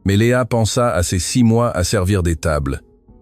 Mais Léa pensa à ces 6 mois à servir des tables.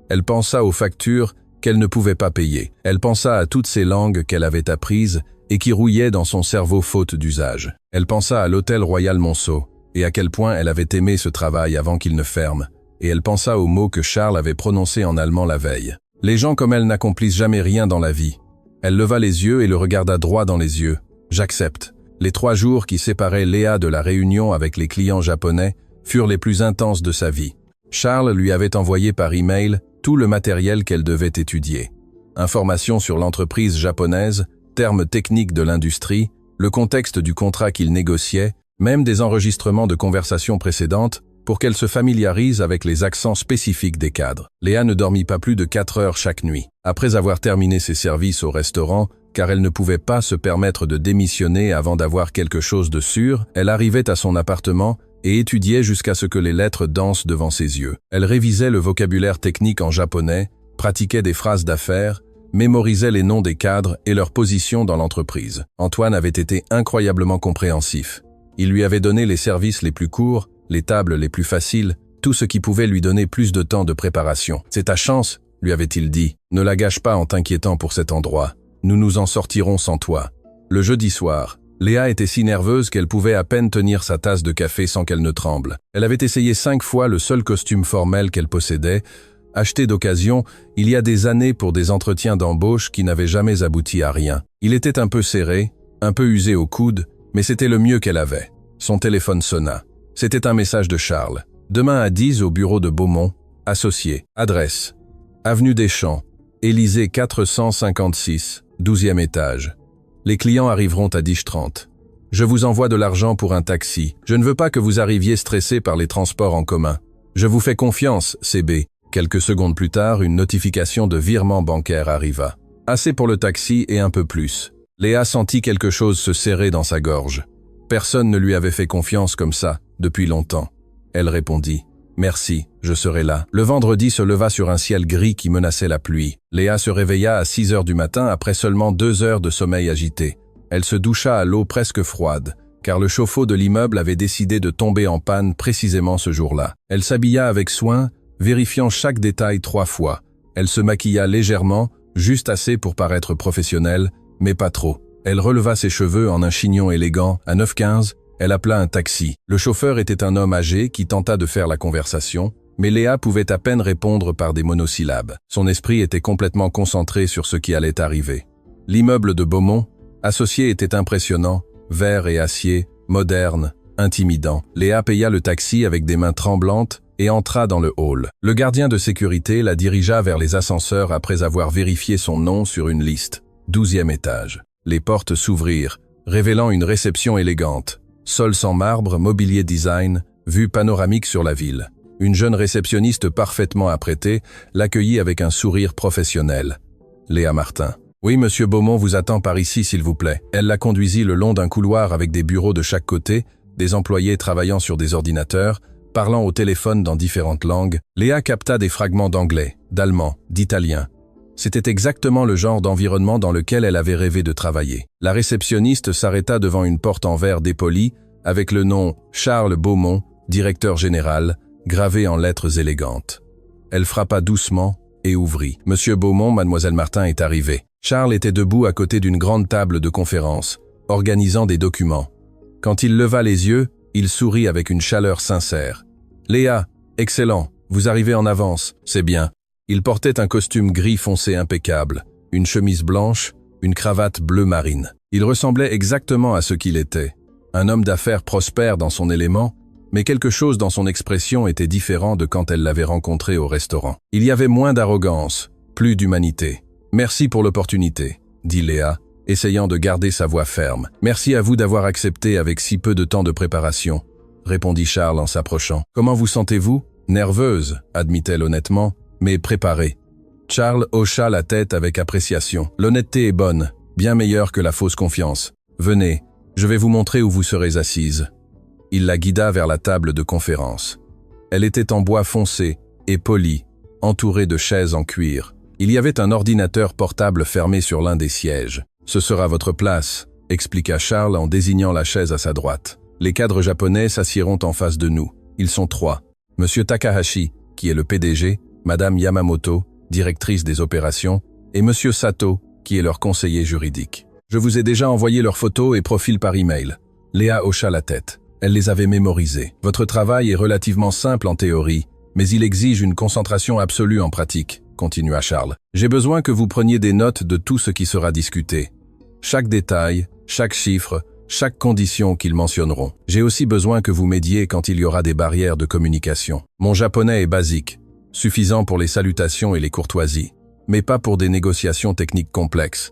Elle pensa aux factures qu'elle ne pouvait pas payer. Elle pensa à toutes ces langues qu'elle avait apprises et qui rouillaient dans son cerveau faute d'usage. Elle pensa à l'hôtel Royal Monceau et à quel point elle avait aimé ce travail avant qu'il ne ferme. Et elle pensa aux mots que Charles avait prononcés en allemand la veille. Les gens comme elle n'accomplissent jamais rien dans la vie. Elle leva les yeux et le regarda droit dans les yeux. J'accepte. Les 3 jours qui séparaient Léa de la réunion avec les clients japonais furent les plus intenses de sa vie. Charles lui avait envoyé par email tout le matériel qu'elle devait étudier. Informations sur l'entreprise japonaise, termes techniques de l'industrie, le contexte du contrat qu'il négociait, même des enregistrements de conversations précédentes, pour qu'elle se familiarise avec les accents spécifiques des cadres. Léa ne dormit pas plus de 4 heures chaque nuit. Après avoir terminé ses services au restaurant, car elle ne pouvait pas se permettre de démissionner avant d'avoir quelque chose de sûr, elle arrivait à son appartement et étudiait jusqu'à ce que les lettres dansent devant ses yeux. Elle révisait le vocabulaire technique en japonais, pratiquait des phrases d'affaires, mémorisait les noms des cadres et leur position dans l'entreprise. Antoine avait été incroyablement compréhensif. Il lui avait donné les services les plus courts, les tables les plus faciles, tout ce qui pouvait lui donner plus de temps de préparation. « C'est ta chance », lui avait-il dit. « Ne la gâche pas en t'inquiétant pour cet endroit. Nous nous en sortirons sans toi. » Le jeudi soir, Léa était si nerveuse qu'elle pouvait à peine tenir sa tasse de café sans qu'elle ne tremble. Elle avait essayé 5 fois le seul costume formel qu'elle possédait, acheté d'occasion il y a des années pour des entretiens d'embauche qui n'avaient jamais abouti à rien. Il était un peu serré, un peu usé au coude, mais c'était le mieux qu'elle avait. Son téléphone sonna. C'était un message de Charles. Demain à 10 au bureau de Beaumont, associé. Adresse: Avenue des Champs, Élysée 456, 12e étage. Les clients arriveront à 10h30. Je vous envoie de l'argent pour un taxi. Je ne veux pas que vous arriviez stressé par les transports en commun. Je vous fais confiance, CB. Quelques secondes plus tard, une notification de virement bancaire arriva. Assez pour le taxi et un peu plus. Léa sentit quelque chose se serrer dans sa gorge. Personne ne lui avait fait confiance comme ça, depuis longtemps. Elle répondit: Merci, je serai là. Le vendredi se leva sur un ciel gris qui menaçait la pluie. Léa se réveilla à 6 heures du matin après seulement 2 heures de sommeil agité. Elle se doucha à l'eau presque froide, car le chauffe-eau de l'immeuble avait décidé de tomber en panne précisément ce jour-là. Elle s'habilla avec soin, vérifiant chaque détail 3 fois. Elle se maquilla légèrement, juste assez pour paraître professionnelle, mais pas trop. Elle releva ses cheveux en un chignon élégant. À 9h15, elle appela un taxi. Le chauffeur était un homme âgé qui tenta de faire la conversation, mais Léa pouvait à peine répondre par des monosyllabes. Son esprit était complètement concentré sur ce qui allait arriver. L'immeuble de Beaumont, associé, était impressionnant, vert et acier, moderne, intimidant. Léa paya le taxi avec des mains tremblantes et entra dans le hall. Le gardien de sécurité la dirigea vers les ascenseurs après avoir vérifié son nom sur une liste. 12e étage. Les portes s'ouvrirent, révélant une réception élégante. Sol sans marbre, mobilier design, vue panoramique sur la ville. Une jeune réceptionniste parfaitement apprêtée l'accueillit avec un sourire professionnel. Léa Martin. Oui, monsieur Beaumont vous attend par ici, s'il vous plaît. Elle la conduisit le long d'un couloir avec des bureaux de chaque côté, des employés travaillant sur des ordinateurs, parlant au téléphone dans différentes langues. Léa capta des fragments d'anglais, d'allemand, d'italien. C'était exactement le genre d'environnement dans lequel elle avait rêvé de travailler. La réceptionniste s'arrêta devant une porte en verre dépoli, avec le nom Charles Beaumont, directeur général, gravé en lettres élégantes. Elle frappa doucement et ouvrit. Monsieur Beaumont, mademoiselle Martin est arrivée. Charles était debout à côté d'une grande table de conférence, organisant des documents. Quand il leva les yeux, il sourit avec une chaleur sincère. Léa, excellent, vous arrivez en avance, c'est bien. Il portait un costume gris foncé impeccable, une chemise blanche, une cravate bleu marine. Il ressemblait exactement à ce qu'il était. Un homme d'affaires prospère dans son élément, mais quelque chose dans son expression était différent de quand elle l'avait rencontré au restaurant. Il y avait moins d'arrogance, plus d'humanité. Merci pour l'opportunité, dit Léa, essayant de garder sa voix ferme. Merci à vous d'avoir accepté avec si peu de temps de préparation, répondit Charles en s'approchant. Comment vous sentez-vous? Nerveuse, admit-elle honnêtement, mais préparée. Charles hocha la tête avec appréciation. L'honnêteté est bonne, bien meilleure que la fausse confiance. Venez, je vais vous montrer où vous serez assise. Il la guida vers la table de conférence. Elle était en bois foncé et polie, entourée de chaises en cuir. Il y avait un ordinateur portable fermé sur l'un des sièges. Ce sera votre place, expliqua Charles en désignant la chaise à sa droite. Les cadres japonais s'assiéront en face de nous. Ils sont 3. Monsieur Takahashi, qui est le PDG, Madame Yamamoto, directrice des opérations, et Monsieur Sato, qui est leur conseiller juridique. Je vous ai déjà envoyé leurs photos et profils par email. Léa hocha la tête. Elle les avait mémorisés. Votre travail est relativement simple en théorie, mais il exige une concentration absolue en pratique, continua Charles. J'ai besoin que vous preniez des notes de tout ce qui sera discuté. Chaque détail, chaque chiffre, chaque condition qu'ils mentionneront. J'ai aussi besoin que vous m'aidiez quand il y aura des barrières de communication. Mon japonais est basique, suffisant pour les salutations et les courtoisies, mais pas pour des négociations techniques complexes.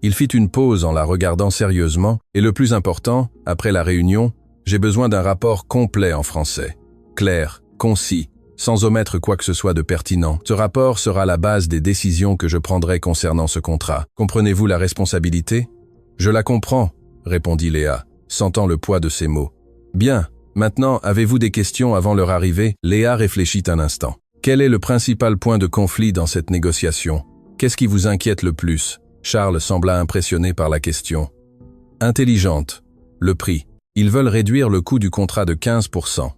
Il fit une pause en la regardant sérieusement, et le plus important, après la réunion, j'ai besoin d'un rapport complet en français. Clair, concis, sans omettre quoi que ce soit de pertinent. Ce rapport sera la base des décisions que je prendrai concernant ce contrat. Comprenez-vous la responsabilité? Je la comprends, répondit Léa, sentant le poids de ses mots. Bien, maintenant, avez-vous des questions avant leur arrivée? Léa réfléchit un instant. Quel est le principal point de conflit dans cette négociation? Qu'est-ce qui vous inquiète le plus? Charles sembla impressionné par la question. Intelligente. Le prix. Ils veulent réduire le coût du contrat de 15%.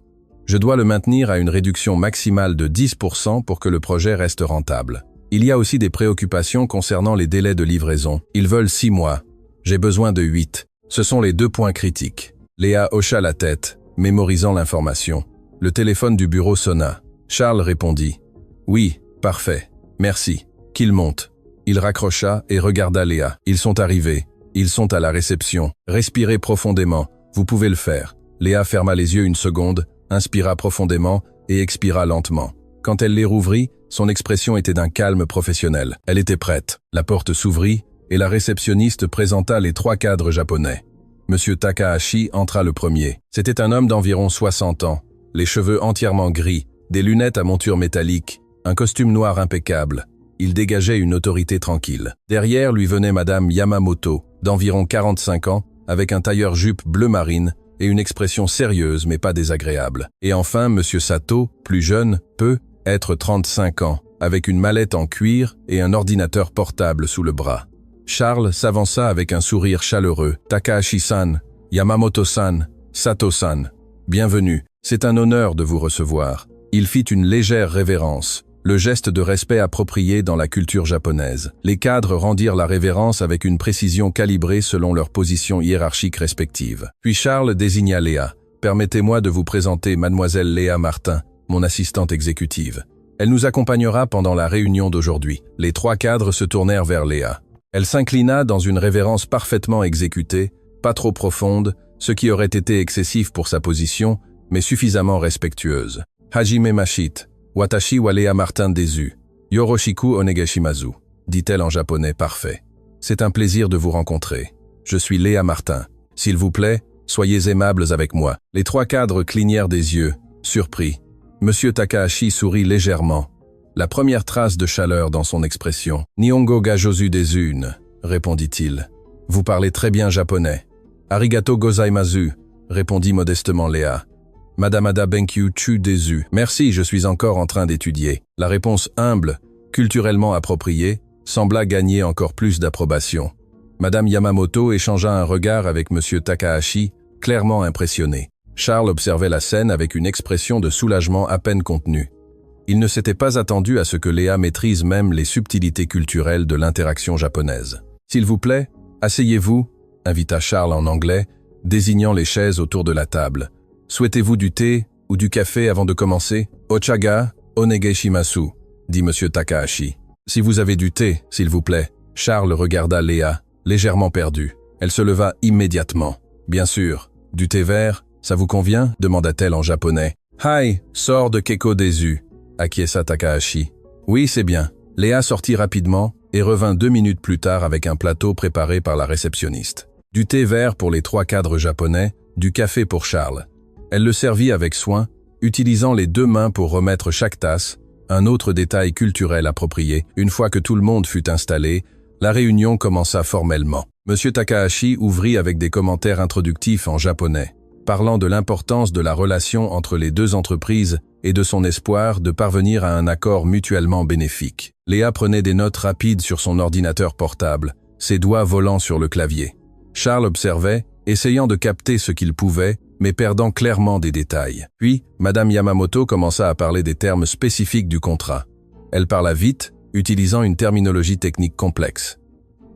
Je dois le maintenir à une réduction maximale de 10% pour que le projet reste rentable. Il y a aussi des préoccupations concernant les délais de livraison. Ils veulent 6 mois. J'ai besoin de 8. Ce sont les 2 points critiques. Léa hocha la tête, mémorisant l'information. Le téléphone du bureau sonna. Charles répondit. Oui, parfait. Merci. Qu'il monte. Il raccrocha et regarda Léa. Ils sont arrivés. Ils sont à la réception. Respirez profondément. Vous pouvez le faire. Léa ferma les yeux une seconde, inspira profondément et expira lentement. Quand elle les rouvrit, son expression était d'un calme professionnel. Elle était prête. La porte s'ouvrit et la réceptionniste présenta les 3 cadres japonais. Monsieur Takahashi entra le premier. C'était un homme d'environ 60 ans, les cheveux entièrement gris, des lunettes à monture métallique, un costume noir impeccable. Il dégageait une autorité tranquille. Derrière lui venait Madame Yamamoto, d'environ 45 ans, avec un tailleur-jupe bleu marine et une expression sérieuse mais pas désagréable. Et enfin Monsieur Sato, plus jeune, peut être 35 ans, avec une mallette en cuir et un ordinateur portable sous le bras. Charles s'avança avec un sourire chaleureux. « Takahashi-san, Yamamoto-san, Sato-san, bienvenue, c'est un honneur de vous recevoir. » Il fit une légère révérence, le geste de respect approprié dans la culture japonaise. Les cadres rendirent la révérence avec une précision calibrée selon leur position hiérarchique respective. Puis Charles désigna Léa. « Permettez-moi de vous présenter Mademoiselle Léa Martin, mon assistante exécutive. Elle nous accompagnera pendant la réunion d'aujourd'hui. » Les 3 cadres se tournèrent vers Léa. Elle s'inclina dans une révérence parfaitement exécutée, pas trop profonde, ce qui aurait été excessif pour sa position, mais suffisamment respectueuse. « Hajime Mashit, watashi wa Léa Martin Desu, yoroshiku onegaishimasu » dit-elle en japonais parfait. « C'est un plaisir de vous rencontrer. Je suis Léa Martin. S'il vous plaît, soyez aimables avec moi. » Les 3 cadres clignèrent des yeux, surpris. Monsieur Takahashi sourit légèrement. La première trace de chaleur dans son expression. « Nihongo ga josu desu » répondit-il. « Vous parlez très bien japonais. »« Arigato gozaimasu » répondit modestement Léa. « Madamada benkyu chu desu »« Merci, je suis encore en train d'étudier. » La réponse humble, culturellement appropriée, sembla gagner encore plus d'approbation. Madame Yamamoto échangea un regard avec Monsieur Takahashi, clairement impressionné. Charles observait la scène avec une expression de soulagement à peine contenue. Il ne s'était pas attendu à ce que Léa maîtrise même les subtilités culturelles de l'interaction japonaise. « S'il vous plaît, asseyez-vous » invita Charles en anglais, désignant les chaises autour de la table. « Souhaitez-vous du thé ou du café avant de commencer ?»« Ochaga, onegaishimasu » dit Monsieur Takahashi. « Si vous avez du thé, s'il vous plaît. » Charles regarda Léa, légèrement perdue. Elle se leva immédiatement. « Bien sûr. Du thé vert, ça vous convient ?» demanda-t-elle en japonais. « Hai, sors de Keko Desu » acquiesça Takahashi. « Oui, c'est bien. » Léa sortit rapidement et revint 2 minutes plus tard avec un plateau préparé par la réceptionniste. Du thé vert pour les 3 cadres japonais, du café pour Charles. Elle le servit avec soin, utilisant les 2 mains pour remettre chaque tasse, un autre détail culturel approprié. Une fois que tout le monde fut installé, la réunion commença formellement. Monsieur Takahashi ouvrit avec des commentaires introductifs en japonais, parlant de l'importance de la relation entre les 2 entreprises et de son espoir de parvenir à un accord mutuellement bénéfique. Léa prenait des notes rapides sur son ordinateur portable, ses doigts volant sur le clavier. Charles observait, essayant de capter ce qu'il pouvait, mais perdant clairement des détails. Puis, Madame Yamamoto commença à parler des termes spécifiques du contrat. Elle parla vite, utilisant une terminologie technique complexe.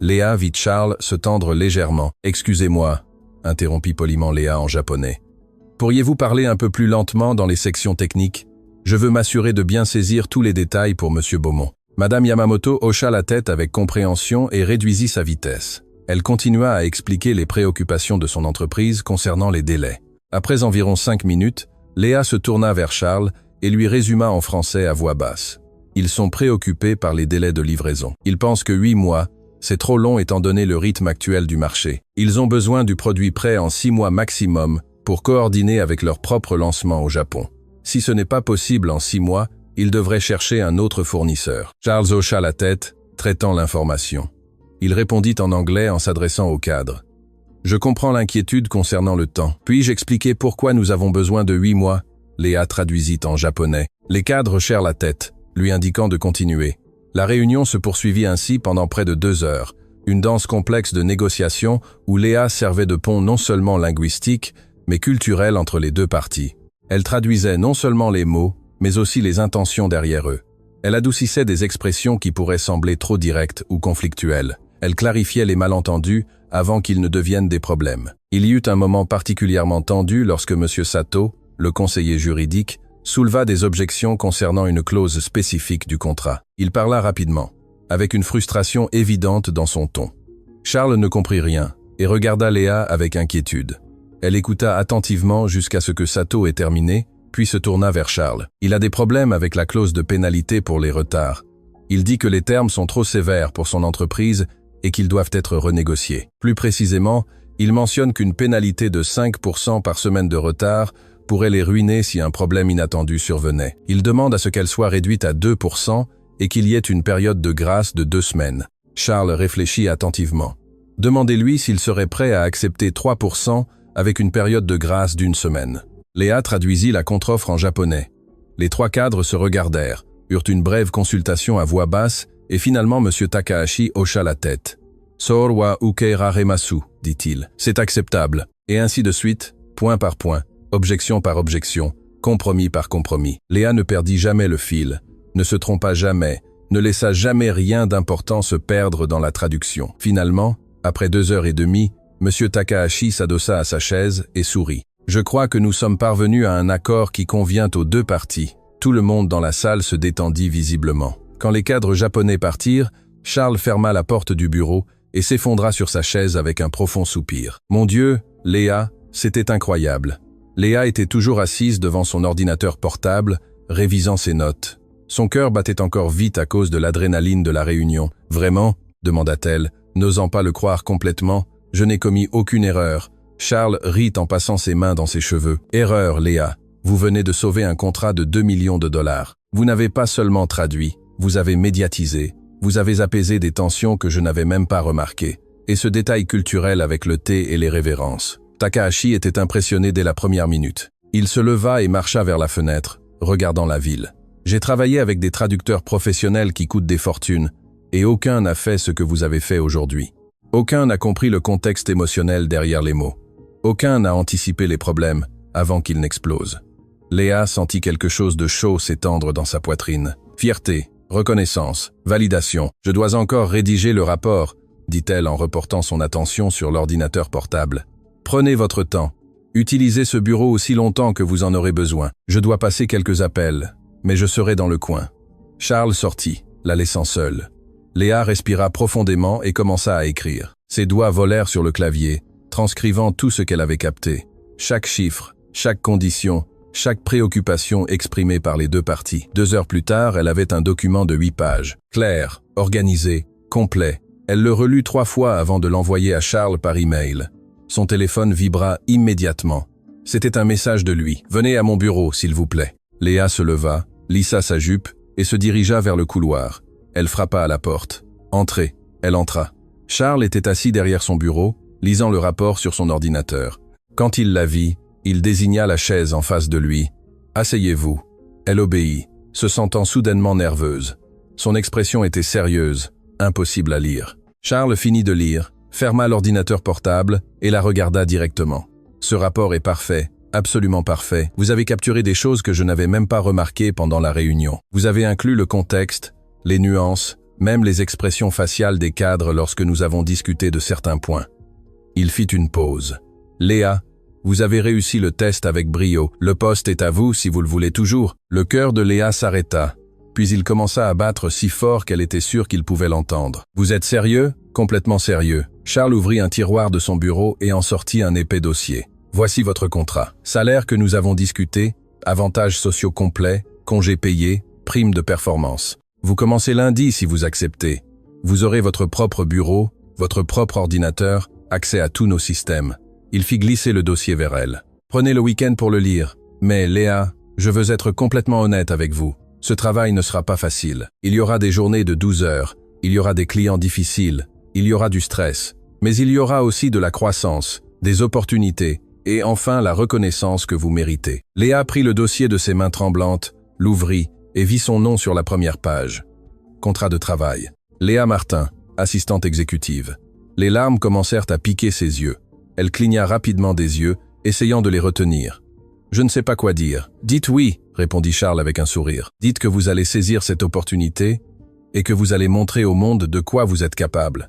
Léa vit Charles se tendre légèrement. « Excusez-moi » interrompit poliment Léa en japonais. « Pourriez-vous parler un peu plus lentement dans les sections techniques? Je veux m'assurer de bien saisir tous les détails pour Monsieur Beaumont. » Madame Yamamoto hocha la tête avec compréhension et réduisit sa vitesse. Elle continua à expliquer les préoccupations de son entreprise concernant les délais. Après environ 5 minutes, Léa se tourna vers Charles et lui résuma en français à voix basse. « Ils sont préoccupés par les délais de livraison. Ils pensent que 8 mois, c'est trop long étant donné le rythme actuel du marché. Ils ont besoin du produit prêt en 6 mois maximum pour coordonner avec leur propre lancement au Japon. Si ce n'est pas possible en 6 mois, ils devraient chercher un autre fournisseur. » Charles hocha la tête, traitant l'information. Il répondit en anglais en s'adressant au cadre. « Je comprends l'inquiétude concernant le temps. Puis-je expliquer pourquoi nous avons besoin de 8 mois ?» Léa traduisit en japonais. Les cadres hochèrent la tête, lui indiquant de continuer. La réunion se poursuivit ainsi pendant près de 2 heures, une danse complexe de négociations où Léa servait de pont non seulement linguistique, mais culturel entre les 2 parties. Elle traduisait non seulement les mots, mais aussi les intentions derrière eux. Elle adoucissait des expressions qui pourraient sembler trop directes ou conflictuelles. Elle clarifiait les malentendus avant qu'ils ne deviennent des problèmes. Il y eut un moment particulièrement tendu lorsque M. Sato, le conseiller juridique, souleva des objections concernant une clause spécifique du contrat. Il parla rapidement, avec une frustration évidente dans son ton. Charles ne comprit rien et regarda Léa avec inquiétude. Elle écouta attentivement jusqu'à ce que Sato ait terminé, puis se tourna vers Charles. Il a des problèmes avec la clause de pénalité pour les retards. Il dit que les termes sont trop sévères pour son entreprise et qu'ils doivent être renégociés. Plus précisément, il mentionne qu'une pénalité de 5% par semaine de retard pourrait les ruiner si un problème inattendu survenait. Il demande à ce qu'elle soit réduite à 2% et qu'il y ait une période de grâce de 2 semaines. Charles réfléchit attentivement. Demandez-lui s'il serait prêt à accepter 3% avec une période de grâce d'1 semaine. Léa traduisit la contre-offre en japonais. Les 3 cadres se regardèrent, eurent une brève consultation à voix basse et finalement M. Takahashi hocha la tête. « Sor wa ukeiraremasu » dit-il. « C'est acceptable. » Et ainsi de suite, point par point, objection par objection, compromis par compromis. Léa ne perdit jamais le fil, ne se trompa jamais, ne laissa jamais rien d'important se perdre dans la traduction. Finalement, après 2 heures et demie, M. Takahashi s'adossa à sa chaise et sourit. « Je crois que nous sommes parvenus à un accord qui convient aux 2 parties. » Tout le monde dans la salle se détendit visiblement. Quand les cadres japonais partirent, Charles ferma la porte du bureau et s'effondra sur sa chaise avec un profond soupir. « Mon Dieu, Léa, c'était incroyable. » Léa était toujours assise devant son ordinateur portable, révisant ses notes. Son cœur battait encore vite à cause de l'adrénaline de la réunion. « Vraiment ?» demanda-t-elle, n'osant pas le croire complètement. « Je n'ai commis aucune erreur. » Charles rit en passant ses mains dans ses cheveux. « Erreur, Léa. Vous venez de sauver un contrat de 2 millions de dollars. Vous n'avez pas seulement traduit, vous avez médiatisé, vous avez apaisé des tensions que je n'avais même pas remarquées. Et ce détail culturel avec le thé et les révérences. » Takahashi était impressionné dès la première minute. Il se leva et marcha vers la fenêtre, regardant la ville. « J'ai travaillé avec des traducteurs professionnels qui coûtent des fortunes, et aucun n'a fait ce que vous avez fait aujourd'hui. Aucun n'a compris le contexte émotionnel derrière les mots. Aucun n'a anticipé les problèmes avant qu'ils n'explosent. » Léa sentit quelque chose de chaud s'étendre dans sa poitrine. « Fierté, reconnaissance, validation. Je dois encore rédiger le rapport, » dit-elle en reportant son attention sur l'ordinateur portable. « Prenez votre temps. Utilisez ce bureau aussi longtemps que vous en aurez besoin. Je dois passer quelques appels, mais je serai dans le coin. » Charles sortit, la laissant seule. Léa respira profondément et commença à écrire. Ses doigts volèrent sur le clavier, transcrivant tout ce qu'elle avait capté. Chaque chiffre, chaque condition, chaque préoccupation exprimée par les 2 parties. 2 heures plus tard, elle avait un document de 8 pages. Clair, organisé, complet. Elle le relut 3 fois avant de l'envoyer à Charles par email. Son téléphone vibra immédiatement. C'était un message de lui. « Venez à mon bureau, s'il vous plaît. » Léa se leva, lissa sa jupe et se dirigea vers le couloir. Elle frappa à la porte. « Entrez !» Elle entra. Charles était assis derrière son bureau, lisant le rapport sur son ordinateur. Quand il la vit, il désigna la chaise en face de lui. « Asseyez-vous. » Elle obéit, se sentant soudainement nerveuse. Son expression était sérieuse, impossible à lire. Charles finit de lire, ferma l'ordinateur portable et la regarda directement. « Ce rapport est parfait, absolument parfait. Vous avez capturé des choses que je n'avais même pas remarquées pendant la réunion. Vous avez inclus le contexte, les nuances, même les expressions faciales des cadres lorsque nous avons discuté de certains points. » Il fit une pause. « Léa, vous avez réussi le test avec brio. Le poste est à vous si vous le voulez toujours. » Le cœur de Léa s'arrêta, puis il commença à battre si fort qu'elle était sûre qu'il pouvait l'entendre. « Vous êtes sérieux ? » Complètement sérieux. Charles ouvrit un tiroir de son bureau et en sortit un épais dossier. « Voici votre contrat. Salaire que nous avons discuté, avantages sociaux complets, congés payés, primes de performance. Vous commencez lundi si vous acceptez. Vous aurez votre propre bureau, votre propre ordinateur, accès à tous nos systèmes. » Il fit glisser le dossier vers elle. « Prenez le week-end pour le lire. Mais Léa, je veux être complètement honnête avec vous. Ce travail ne sera pas facile. Il y aura des journées de 12 heures. Il y aura des clients difficiles. Il y aura du stress. Mais il y aura aussi de la croissance, des opportunités et enfin la reconnaissance que vous méritez. » Léa prit le dossier de ses mains tremblantes, l'ouvrit et vit son nom sur la première page. Contrat de travail. Léa Martin, assistante exécutive. Les larmes commencèrent à piquer ses yeux. Elle cligna rapidement des yeux, essayant de les retenir. « Je ne sais pas quoi dire. »« Dites oui, » répondit Charles avec un sourire. « Dites que vous allez saisir cette opportunité et que vous allez montrer au monde de quoi vous êtes capable. »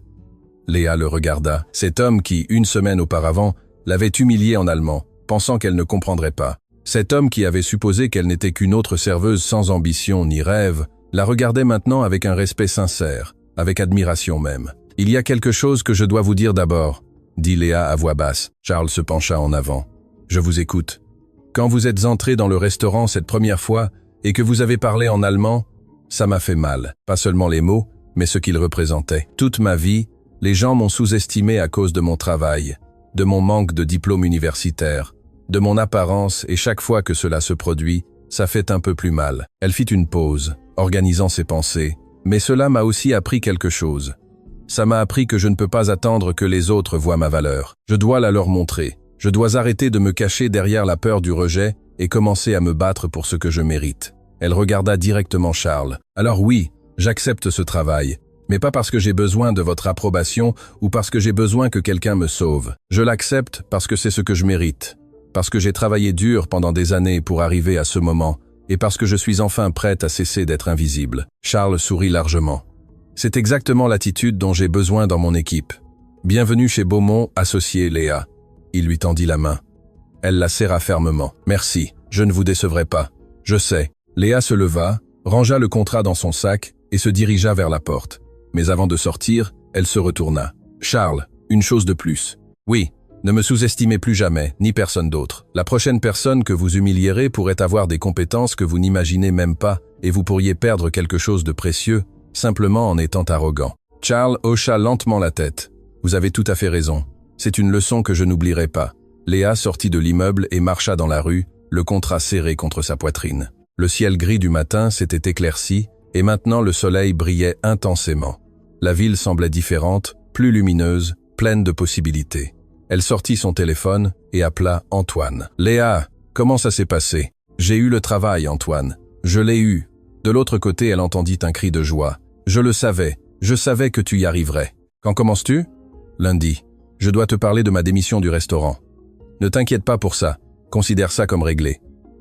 Léa le regarda. Cet homme qui, une semaine auparavant, l'avait humiliée en allemand, pensant qu'elle ne comprendrait pas. Cet homme qui avait supposé qu'elle n'était qu'une autre serveuse sans ambition ni rêve, la regardait maintenant avec un respect sincère, avec admiration même. « Il y a quelque chose que je dois vous dire d'abord », dit Léa à voix basse. Charles se pencha en avant. « Je vous écoute. Quand vous êtes entré dans le restaurant cette première fois et que vous avez parlé en allemand, ça m'a fait mal. Pas seulement les mots, mais ce qu'ils représentaient. Toute ma vie, les gens m'ont sous-estimé à cause de mon travail, de mon manque de diplôme universitaire, de mon apparence, et chaque fois que cela se produit, ça fait un peu plus mal. » Elle fit une pause, organisant ses pensées. « Mais cela m'a aussi appris quelque chose. Ça m'a appris que je ne peux pas attendre que les autres voient ma valeur. Je dois la leur montrer. Je dois arrêter de me cacher derrière la peur du rejet et commencer à me battre pour ce que je mérite. » Elle regarda directement Charles. « Alors oui, j'accepte ce travail, mais pas parce que j'ai besoin de votre approbation ou parce que j'ai besoin que quelqu'un me sauve. Je l'accepte parce que c'est ce que je mérite, parce que j'ai travaillé dur pendant des années pour arriver à ce moment, et parce que je suis enfin prête à cesser d'être invisible. » Charles sourit largement. « C'est exactement l'attitude dont j'ai besoin dans mon équipe. Bienvenue chez Beaumont, associé Léa. » Il lui tendit la main. Elle la serra fermement. « Merci, je ne vous décevrai pas. Je sais. » Léa se leva, rangea le contrat dans son sac et se dirigea vers la porte. Mais avant de sortir, elle se retourna. « Charles, une chose de plus. Oui, ne me sous-estimez plus jamais, ni personne d'autre. La prochaine personne que vous humilierez pourrait avoir des compétences que vous n'imaginez même pas et vous pourriez perdre quelque chose de précieux, simplement en étant arrogant. » Charles hocha lentement la tête. « Vous avez tout à fait raison. C'est une leçon que je n'oublierai pas. » Léa sortit de l'immeuble et marcha dans la rue, le contrat serré contre sa poitrine. Le ciel gris du matin s'était éclairci et maintenant le soleil brillait intensément. La ville semblait différente, plus lumineuse, pleine de possibilités. Elle sortit son téléphone et appela Antoine. « Léa, comment ça s'est passé ? » « J'ai eu le travail, Antoine. Je l'ai eu. » De l'autre côté, elle entendit un cri de joie. « Je le savais. Je savais que tu y arriverais. »« Quand commences-tu ? » ?»« Lundi. Je dois te parler de ma démission du restaurant. » « Ne t'inquiète pas pour ça. Considère ça comme réglé.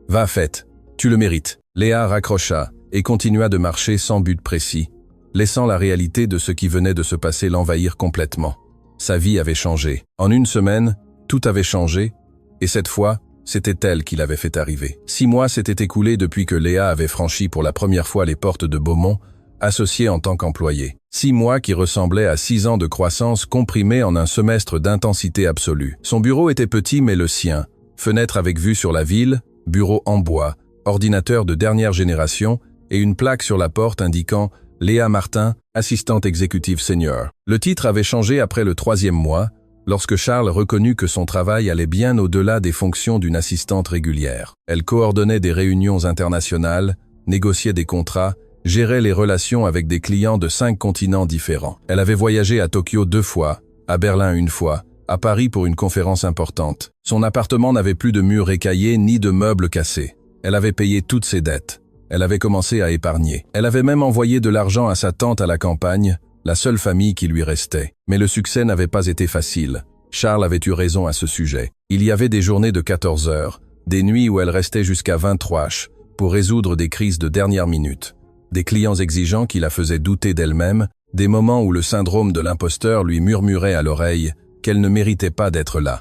Va, fête. Tu le mérites. » Léa raccrocha et continua de marcher sans but précis, laissant la réalité de ce qui venait de se passer l'envahir complètement. Sa vie avait changé. En une semaine, tout avait changé, et cette fois, c'était elle qui l'avait fait arriver. 6 mois s'étaient écoulés depuis que Léa avait franchi pour la première fois les portes de Beaumont, associée en tant qu'employée. 6 mois qui ressemblaient à 6 ans de croissance comprimés en un semestre d'intensité absolue. Son bureau était petit mais le sien. Fenêtre avec vue sur la ville, bureau en bois, ordinateur de dernière génération et une plaque sur la porte indiquant « Léa Martin, assistante exécutive senior ». Le titre avait changé après le 3e mois, lorsque Charles reconnut que son travail allait bien au-delà des fonctions d'une assistante régulière. Elle coordonnait des réunions internationales, négociait des contrats, gérait les relations avec des clients de 5 continents différents. Elle avait voyagé à Tokyo 2 fois, à Berlin 1 fois, à Paris pour une conférence importante. Son appartement n'avait plus de murs écaillés ni de meubles cassés. Elle avait payé toutes ses dettes. Elle avait commencé à épargner. Elle avait même envoyé de l'argent à sa tante à la campagne, la seule famille qui lui restait. Mais le succès n'avait pas été facile. Charles avait eu raison à ce sujet. Il y avait des journées de 14 heures, des nuits où elle restait jusqu'à 23 h pour résoudre des crises de dernière minute, des clients exigeants qui la faisaient douter d'elle-même, des moments où le syndrome de l'imposteur lui murmurait à l'oreille qu'elle ne méritait pas d'être là.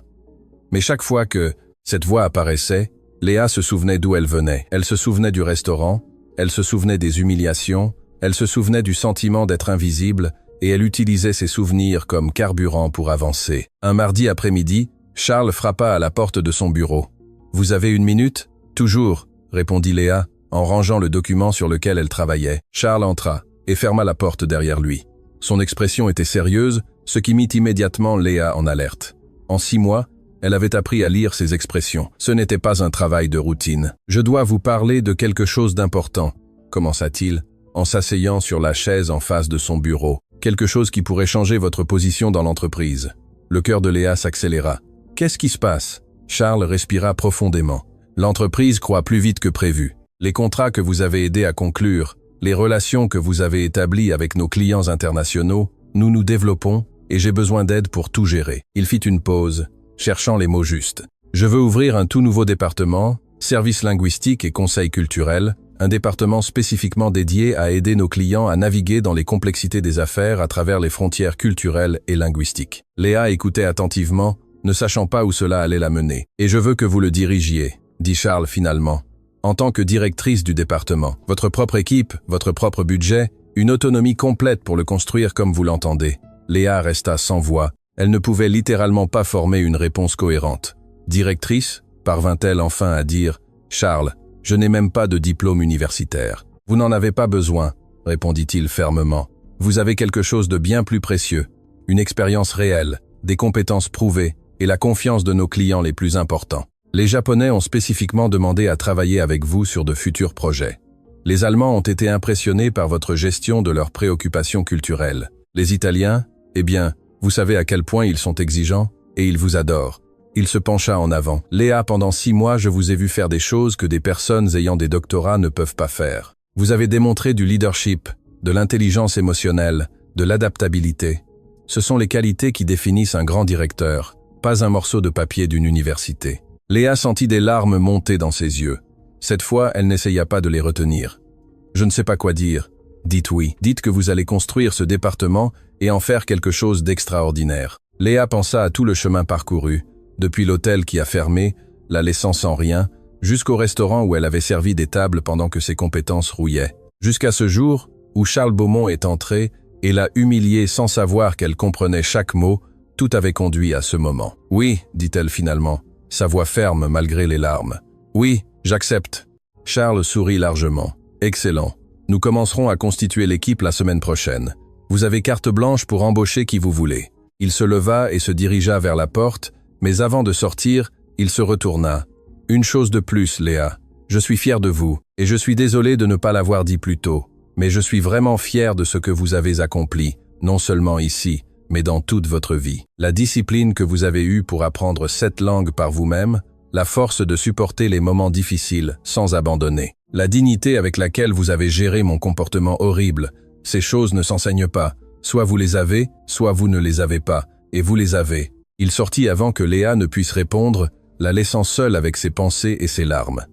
Mais chaque fois que cette voix apparaissait, Léa se souvenait d'où elle venait. Elle se souvenait du restaurant, elle se souvenait des humiliations, elle se souvenait du sentiment d'être invisible, et elle utilisait ces souvenirs comme carburant pour avancer. Un mardi après-midi, Charles frappa à la porte de son bureau. « Vous avez 1 minute ? » « Toujours, » répondit Léa, en rangeant le document sur lequel elle travaillait. Charles entra et ferma la porte derrière lui. Son expression était sérieuse, ce qui mit immédiatement Léa en alerte. En 6 mois, elle avait appris à lire ses expressions. Ce n'était pas un travail de routine. « Je dois vous parler de quelque chose d'important, » commença-t-il, en s'asseyant sur la chaise en face de son bureau. « Quelque chose qui pourrait changer votre position dans l'entreprise. » Le cœur de Léa s'accéléra. « Qu'est-ce qui se passe ?» Charles respira profondément. « L'entreprise croît plus vite que prévu. Les contrats que vous avez aidé à conclure, les relations que vous avez établies avec nos clients internationaux, nous nous développons et j'ai besoin d'aide pour tout gérer. » Il fit une pause, cherchant les mots justes. « Je veux ouvrir un tout nouveau département, services linguistiques et conseils culturels, un département spécifiquement dédié à aider nos clients à naviguer dans les complexités des affaires à travers les frontières culturelles et linguistiques. Léa écoutait attentivement, ne sachant pas où cela allait la mener. « Et je veux que vous le dirigiez », dit Charles finalement. « En tant que directrice du département, votre propre équipe, votre propre budget, une autonomie complète pour le construire comme vous l'entendez. » Léa resta sans voix. Elle ne pouvait littéralement pas former une réponse cohérente. « Directrice ?» parvint-elle enfin à dire. « Charles, je n'ai même pas de diplôme universitaire. »« Vous n'en avez pas besoin, » répondit-il fermement. « Vous avez quelque chose de bien plus précieux, une expérience réelle, des compétences prouvées et la confiance de nos clients les plus importants. Les Japonais ont spécifiquement demandé à travailler avec vous sur de futurs projets. Les Allemands ont été impressionnés par votre gestion de leurs préoccupations culturelles. Les Italiens, eh bien, vous savez à quel point ils sont exigeants et ils vous adorent. » Il se pencha en avant. « Léa, pendant 6 mois, je vous ai vu faire des choses que des personnes ayant des doctorats ne peuvent pas faire. Vous avez démontré du leadership, de l'intelligence émotionnelle, de l'adaptabilité. Ce sont les qualités qui définissent un grand directeur, pas un morceau de papier d'une université. » Léa sentit des larmes monter dans ses yeux. Cette fois, elle n'essaya pas de les retenir. « Je ne sais pas quoi dire. Dites oui. Dites que vous allez construire ce département et en faire quelque chose d'extraordinaire. » Léa pensa à tout le chemin parcouru, depuis l'hôtel qui a fermé, la laissant sans rien, jusqu'au restaurant où elle avait servi des tables pendant que ses compétences rouillaient. Jusqu'à ce jour, où Charles Beaumont est entré et l'a humiliée sans savoir qu'elle comprenait chaque mot, tout avait conduit à ce moment. « Oui, dit-elle finalement, sa voix ferme malgré les larmes. « Oui, j'accepte. » Charles sourit largement. « Excellent. Nous commencerons à constituer l'équipe la semaine prochaine. Vous avez carte blanche pour embaucher qui vous voulez. » Il se leva et se dirigea vers la porte, mais avant de sortir, il se retourna. « Une chose de plus, Léa. Je suis fier de vous, et je suis désolé de ne pas l'avoir dit plus tôt, mais je suis vraiment fier de ce que vous avez accompli, non seulement ici, mais dans toute votre vie. La discipline que vous avez eue pour apprendre 7 langues par vous-même, la force de supporter les moments difficiles sans abandonner, la dignité avec laquelle vous avez géré mon comportement horrible, ces choses ne s'enseignent pas. Soit vous les avez, soit vous ne les avez pas, et vous les avez. » Il sortit avant que Léa ne puisse répondre, la laissant seule avec ses pensées et ses larmes.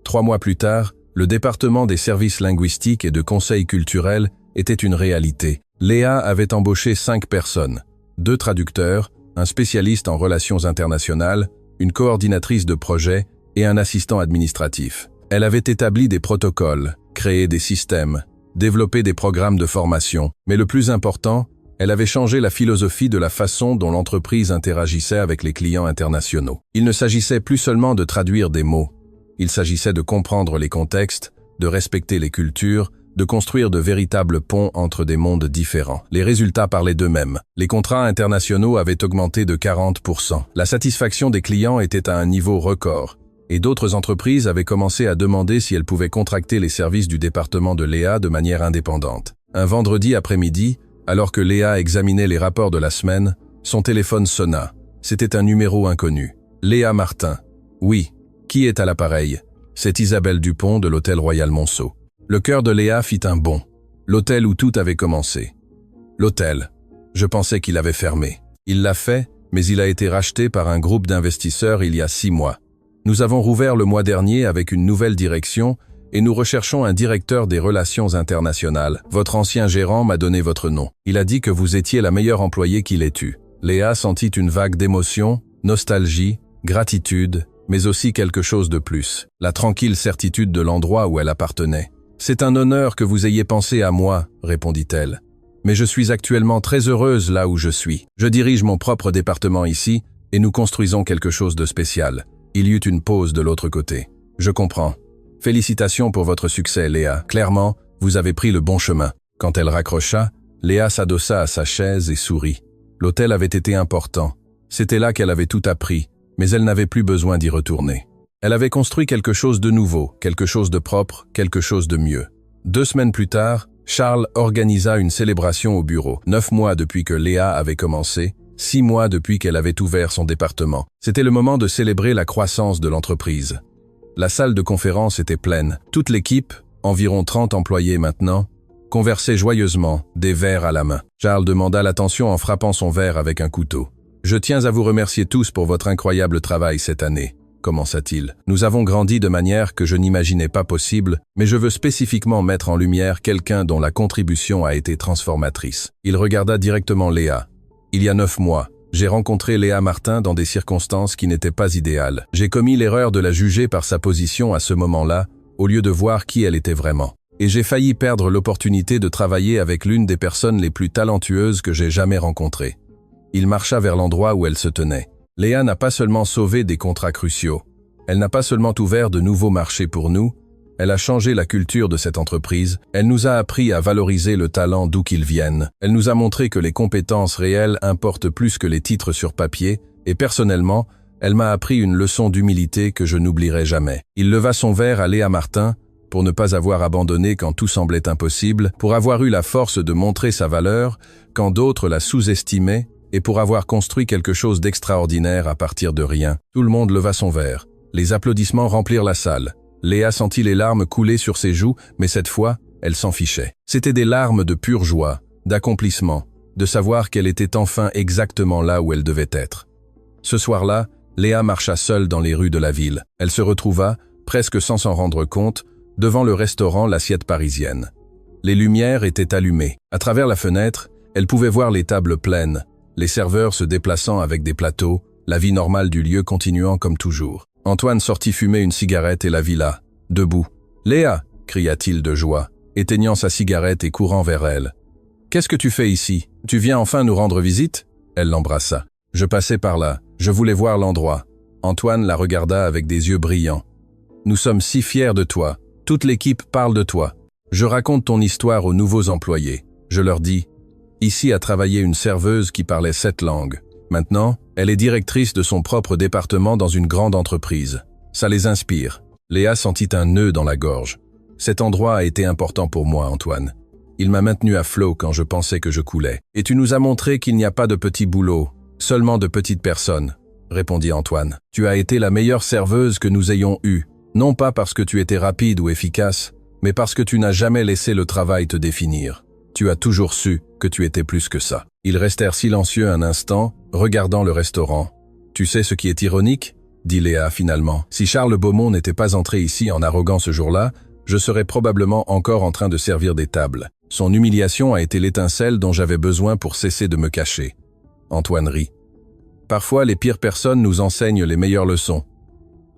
3 mois plus tard, le département des services linguistiques et de conseil culturel était une réalité. Léa avait embauché 5 personnes, 2 traducteurs, un spécialiste en relations internationales, une coordinatrice de projet et un assistant administratif. Elle avait établi des protocoles, créé des systèmes, développé des programmes de formation, mais le plus important, elle avait changé la philosophie de la façon dont l'entreprise interagissait avec les clients internationaux. Il ne s'agissait plus seulement de traduire des mots, il s'agissait de comprendre les contextes, de respecter les cultures, de construire de véritables ponts entre des mondes différents. Les résultats parlaient d'eux-mêmes. Les contrats internationaux avaient augmenté de 40%. La satisfaction des clients était à un niveau record, et d'autres entreprises avaient commencé à demander si elles pouvaient contracter les services du département de Léa de manière indépendante. Un vendredi après-midi, alors que Léa examinait les rapports de la semaine, son téléphone sonna. C'était un numéro inconnu. Léa Martin. Oui. Qui est à l'appareil? C'est Isabelle Dupont de l'hôtel Royal Monceau. Le cœur de Léa fit un bond. L'hôtel où tout avait commencé. L'hôtel. Je pensais qu'il avait fermé. Il l'a fait, mais il a été racheté par un groupe d'investisseurs il y a 6 mois. Nous avons rouvert le mois dernier avec une nouvelle direction et nous recherchons un directeur des relations internationales. Votre ancien gérant m'a donné votre nom. Il a dit que vous étiez la meilleure employée qu'il ait eue. Léa sentit une vague d'émotion, nostalgie, gratitude, mais aussi quelque chose de plus. La tranquille certitude de l'endroit où elle appartenait. « C'est un honneur que vous ayez pensé à moi, » répondit-elle. « Mais je suis actuellement très heureuse là où je suis. Je dirige mon propre département ici et nous construisons quelque chose de spécial. » Il y eut une pause de l'autre côté. « Je comprends. Félicitations pour votre succès, Léa. Clairement, vous avez pris le bon chemin. » Quand elle raccrocha, Léa s'adossa à sa chaise et sourit. L'hôtel avait été important. C'était là qu'elle avait tout appris, mais elle n'avait plus besoin d'y retourner. Elle avait construit quelque chose de nouveau, quelque chose de propre, quelque chose de mieux. 2 semaines plus tard, Charles organisa une célébration au bureau. 9 mois depuis que Léa avait commencé, 6 mois depuis qu'elle avait ouvert son département. C'était le moment de célébrer la croissance de l'entreprise. La salle de conférence était pleine. Toute l'équipe, environ 30 employés maintenant, conversait joyeusement, des verres à la main. Charles demanda l'attention en frappant son verre avec un couteau. « Je tiens à vous remercier tous pour votre incroyable travail cette année. commença-t-il. Nous avons grandi de manière que je n'imaginais pas possible, mais je veux spécifiquement mettre en lumière quelqu'un dont la contribution a été transformatrice. Il regarda directement Léa. Il y a 9 mois, j'ai rencontré Léa Martin dans des circonstances qui n'étaient pas idéales. J'ai commis l'erreur de la juger par sa position à ce moment-là, au lieu de voir qui elle était vraiment. Et j'ai failli perdre l'opportunité de travailler avec l'une des personnes les plus talentueuses que j'ai jamais rencontrées. Il marcha vers l'endroit où elle se tenait. Léa n'a pas seulement sauvé des contrats cruciaux, elle n'a pas seulement ouvert de nouveaux marchés pour nous, elle a changé la culture de cette entreprise, elle nous a appris à valoriser le talent d'où qu'il vienne, elle nous a montré que les compétences réelles importent plus que les titres sur papier, et personnellement, elle m'a appris une leçon d'humilité que je n'oublierai jamais. Il leva son verre à Léa Martin, pour ne pas avoir abandonné quand tout semblait impossible, pour avoir eu la force de montrer sa valeur quand d'autres la sous-estimaient, et pour avoir construit quelque chose d'extraordinaire à partir de rien. Tout le monde leva son verre. Les applaudissements remplirent la salle. Léa sentit les larmes couler sur ses joues, mais cette fois, elle s'en fichait. C'étaient des larmes de pure joie, d'accomplissement, de savoir qu'elle était enfin exactement là où elle devait être. Ce soir-là, Léa marcha seule dans les rues de la ville. Elle se retrouva, presque sans s'en rendre compte, devant le restaurant L'Assiette Parisienne. Les lumières étaient allumées. À travers la fenêtre, elle pouvait voir les tables pleines, les serveurs se déplaçant avec des plateaux, la vie normale du lieu continuant comme toujours. Antoine sortit fumer une cigarette et la vit là, debout. « Léa !» cria-t-il de joie, éteignant sa cigarette et courant vers elle. « Qu'est-ce que tu fais ici? Tu viens enfin nous rendre visite ?» Elle l'embrassa. « Je passais par là, je voulais voir l'endroit. » Antoine la regarda avec des yeux brillants. « Nous sommes si fiers de toi. Toute l'équipe parle de toi. Je raconte ton histoire aux nouveaux employés. Je leur dis, ici a travaillé une serveuse qui parlait 7 langues. Maintenant, elle est directrice de son propre département dans une grande entreprise. Ça les inspire. » Léa sentit un nœud dans la gorge. « Cet endroit a été important pour moi, Antoine. Il m'a maintenu à flot quand je pensais que je coulais. Et tu nous as montré qu'il n'y a pas de petits boulots, seulement de petites personnes, » répondit Antoine. « Tu as été la meilleure serveuse que nous ayons eue, non pas parce que tu étais rapide ou efficace, mais parce que tu n'as jamais laissé le travail te définir. Tu as toujours su que tu étais plus que ça. » Ils restèrent silencieux un instant, regardant le restaurant. « Tu sais ce qui est ironique ?» dit Léa finalement. « Si Charles Beaumont n'était pas entré ici en arrogant ce jour-là, je serais probablement encore en train de servir des tables. Son humiliation a été l'étincelle dont j'avais besoin pour cesser de me cacher. » Antoine rit. « Parfois, les pires personnes nous enseignent les meilleures leçons. »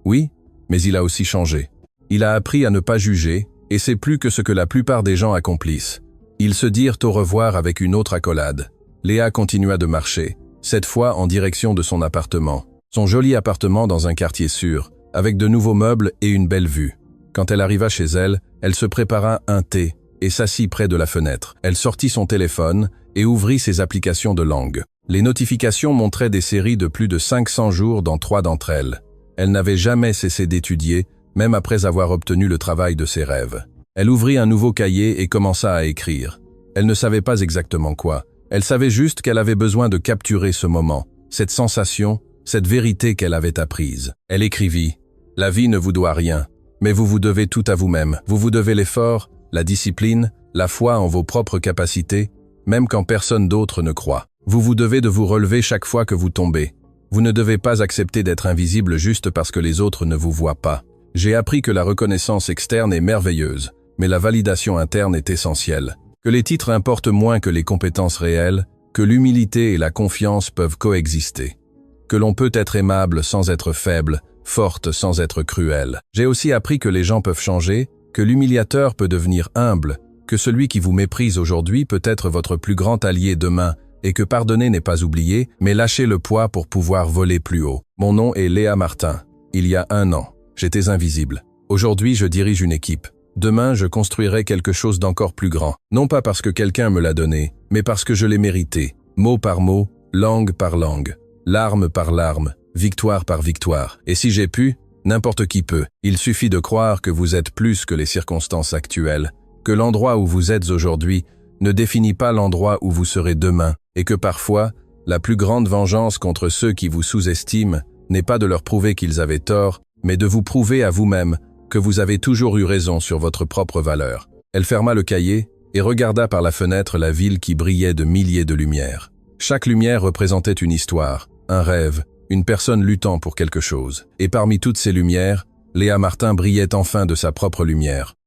Oui, mais il a aussi changé. Il a appris à ne pas juger, et c'est plus que ce que la plupart des gens accomplissent. Ils se dirent au revoir avec une autre accolade. Léa continua de marcher, cette fois en direction de son appartement. Son joli appartement dans un quartier sûr, avec de nouveaux meubles et une belle vue. Quand elle arriva chez elle, elle se prépara un thé et s'assit près de la fenêtre. Elle sortit son téléphone et ouvrit ses applications de langue. Les notifications montraient des séries de plus de 500 jours dans 3 d'entre elles. Elle n'avait jamais cessé d'étudier, même après avoir obtenu le travail de ses rêves. Elle ouvrit un nouveau cahier et commença à écrire. Elle ne savait pas exactement quoi. Elle savait juste qu'elle avait besoin de capturer ce moment, cette sensation, cette vérité qu'elle avait apprise. Elle écrivit « La vie ne vous doit rien, mais vous vous devez tout à vous-même. Vous vous devez l'effort, la discipline, la foi en vos propres capacités, même quand personne d'autre ne croit. Vous vous devez de vous relever chaque fois que vous tombez. Vous ne devez pas accepter d'être invisible juste parce que les autres ne vous voient pas. J'ai appris que la reconnaissance externe est merveilleuse, mais la validation interne est essentielle. Que les titres importent moins que les compétences réelles, que l'humilité et la confiance peuvent coexister. Que l'on peut être aimable sans être faible, forte sans être cruelle. J'ai aussi appris que les gens peuvent changer, que l'humiliateur peut devenir humble, que celui qui vous méprise aujourd'hui peut être votre plus grand allié demain, et que pardonner n'est pas oublier, mais lâcher le poids pour pouvoir voler plus haut. Mon nom est Léa Martin. Il y a 1 an, j'étais invisible. Aujourd'hui, je dirige une équipe. Demain, je construirai quelque chose d'encore plus grand. Non pas parce que quelqu'un me l'a donné, mais parce que je l'ai mérité. Mot par mot, langue par langue, larme par larme, victoire par victoire. Et si j'ai pu, n'importe qui peut. Il suffit de croire que vous êtes plus que les circonstances actuelles, que l'endroit où vous êtes aujourd'hui ne définit pas l'endroit où vous serez demain, et que parfois, la plus grande vengeance contre ceux qui vous sous-estiment n'est pas de leur prouver qu'ils avaient tort, mais de vous prouver à vous-même que vous avez toujours eu raison sur votre propre valeur. Elle ferma le cahier et regarda par la fenêtre la ville qui brillait de milliers de lumières. Chaque lumière représentait une histoire, un rêve, une personne luttant pour quelque chose. Et parmi toutes ces lumières, Léa Martin brillait enfin de sa propre lumière.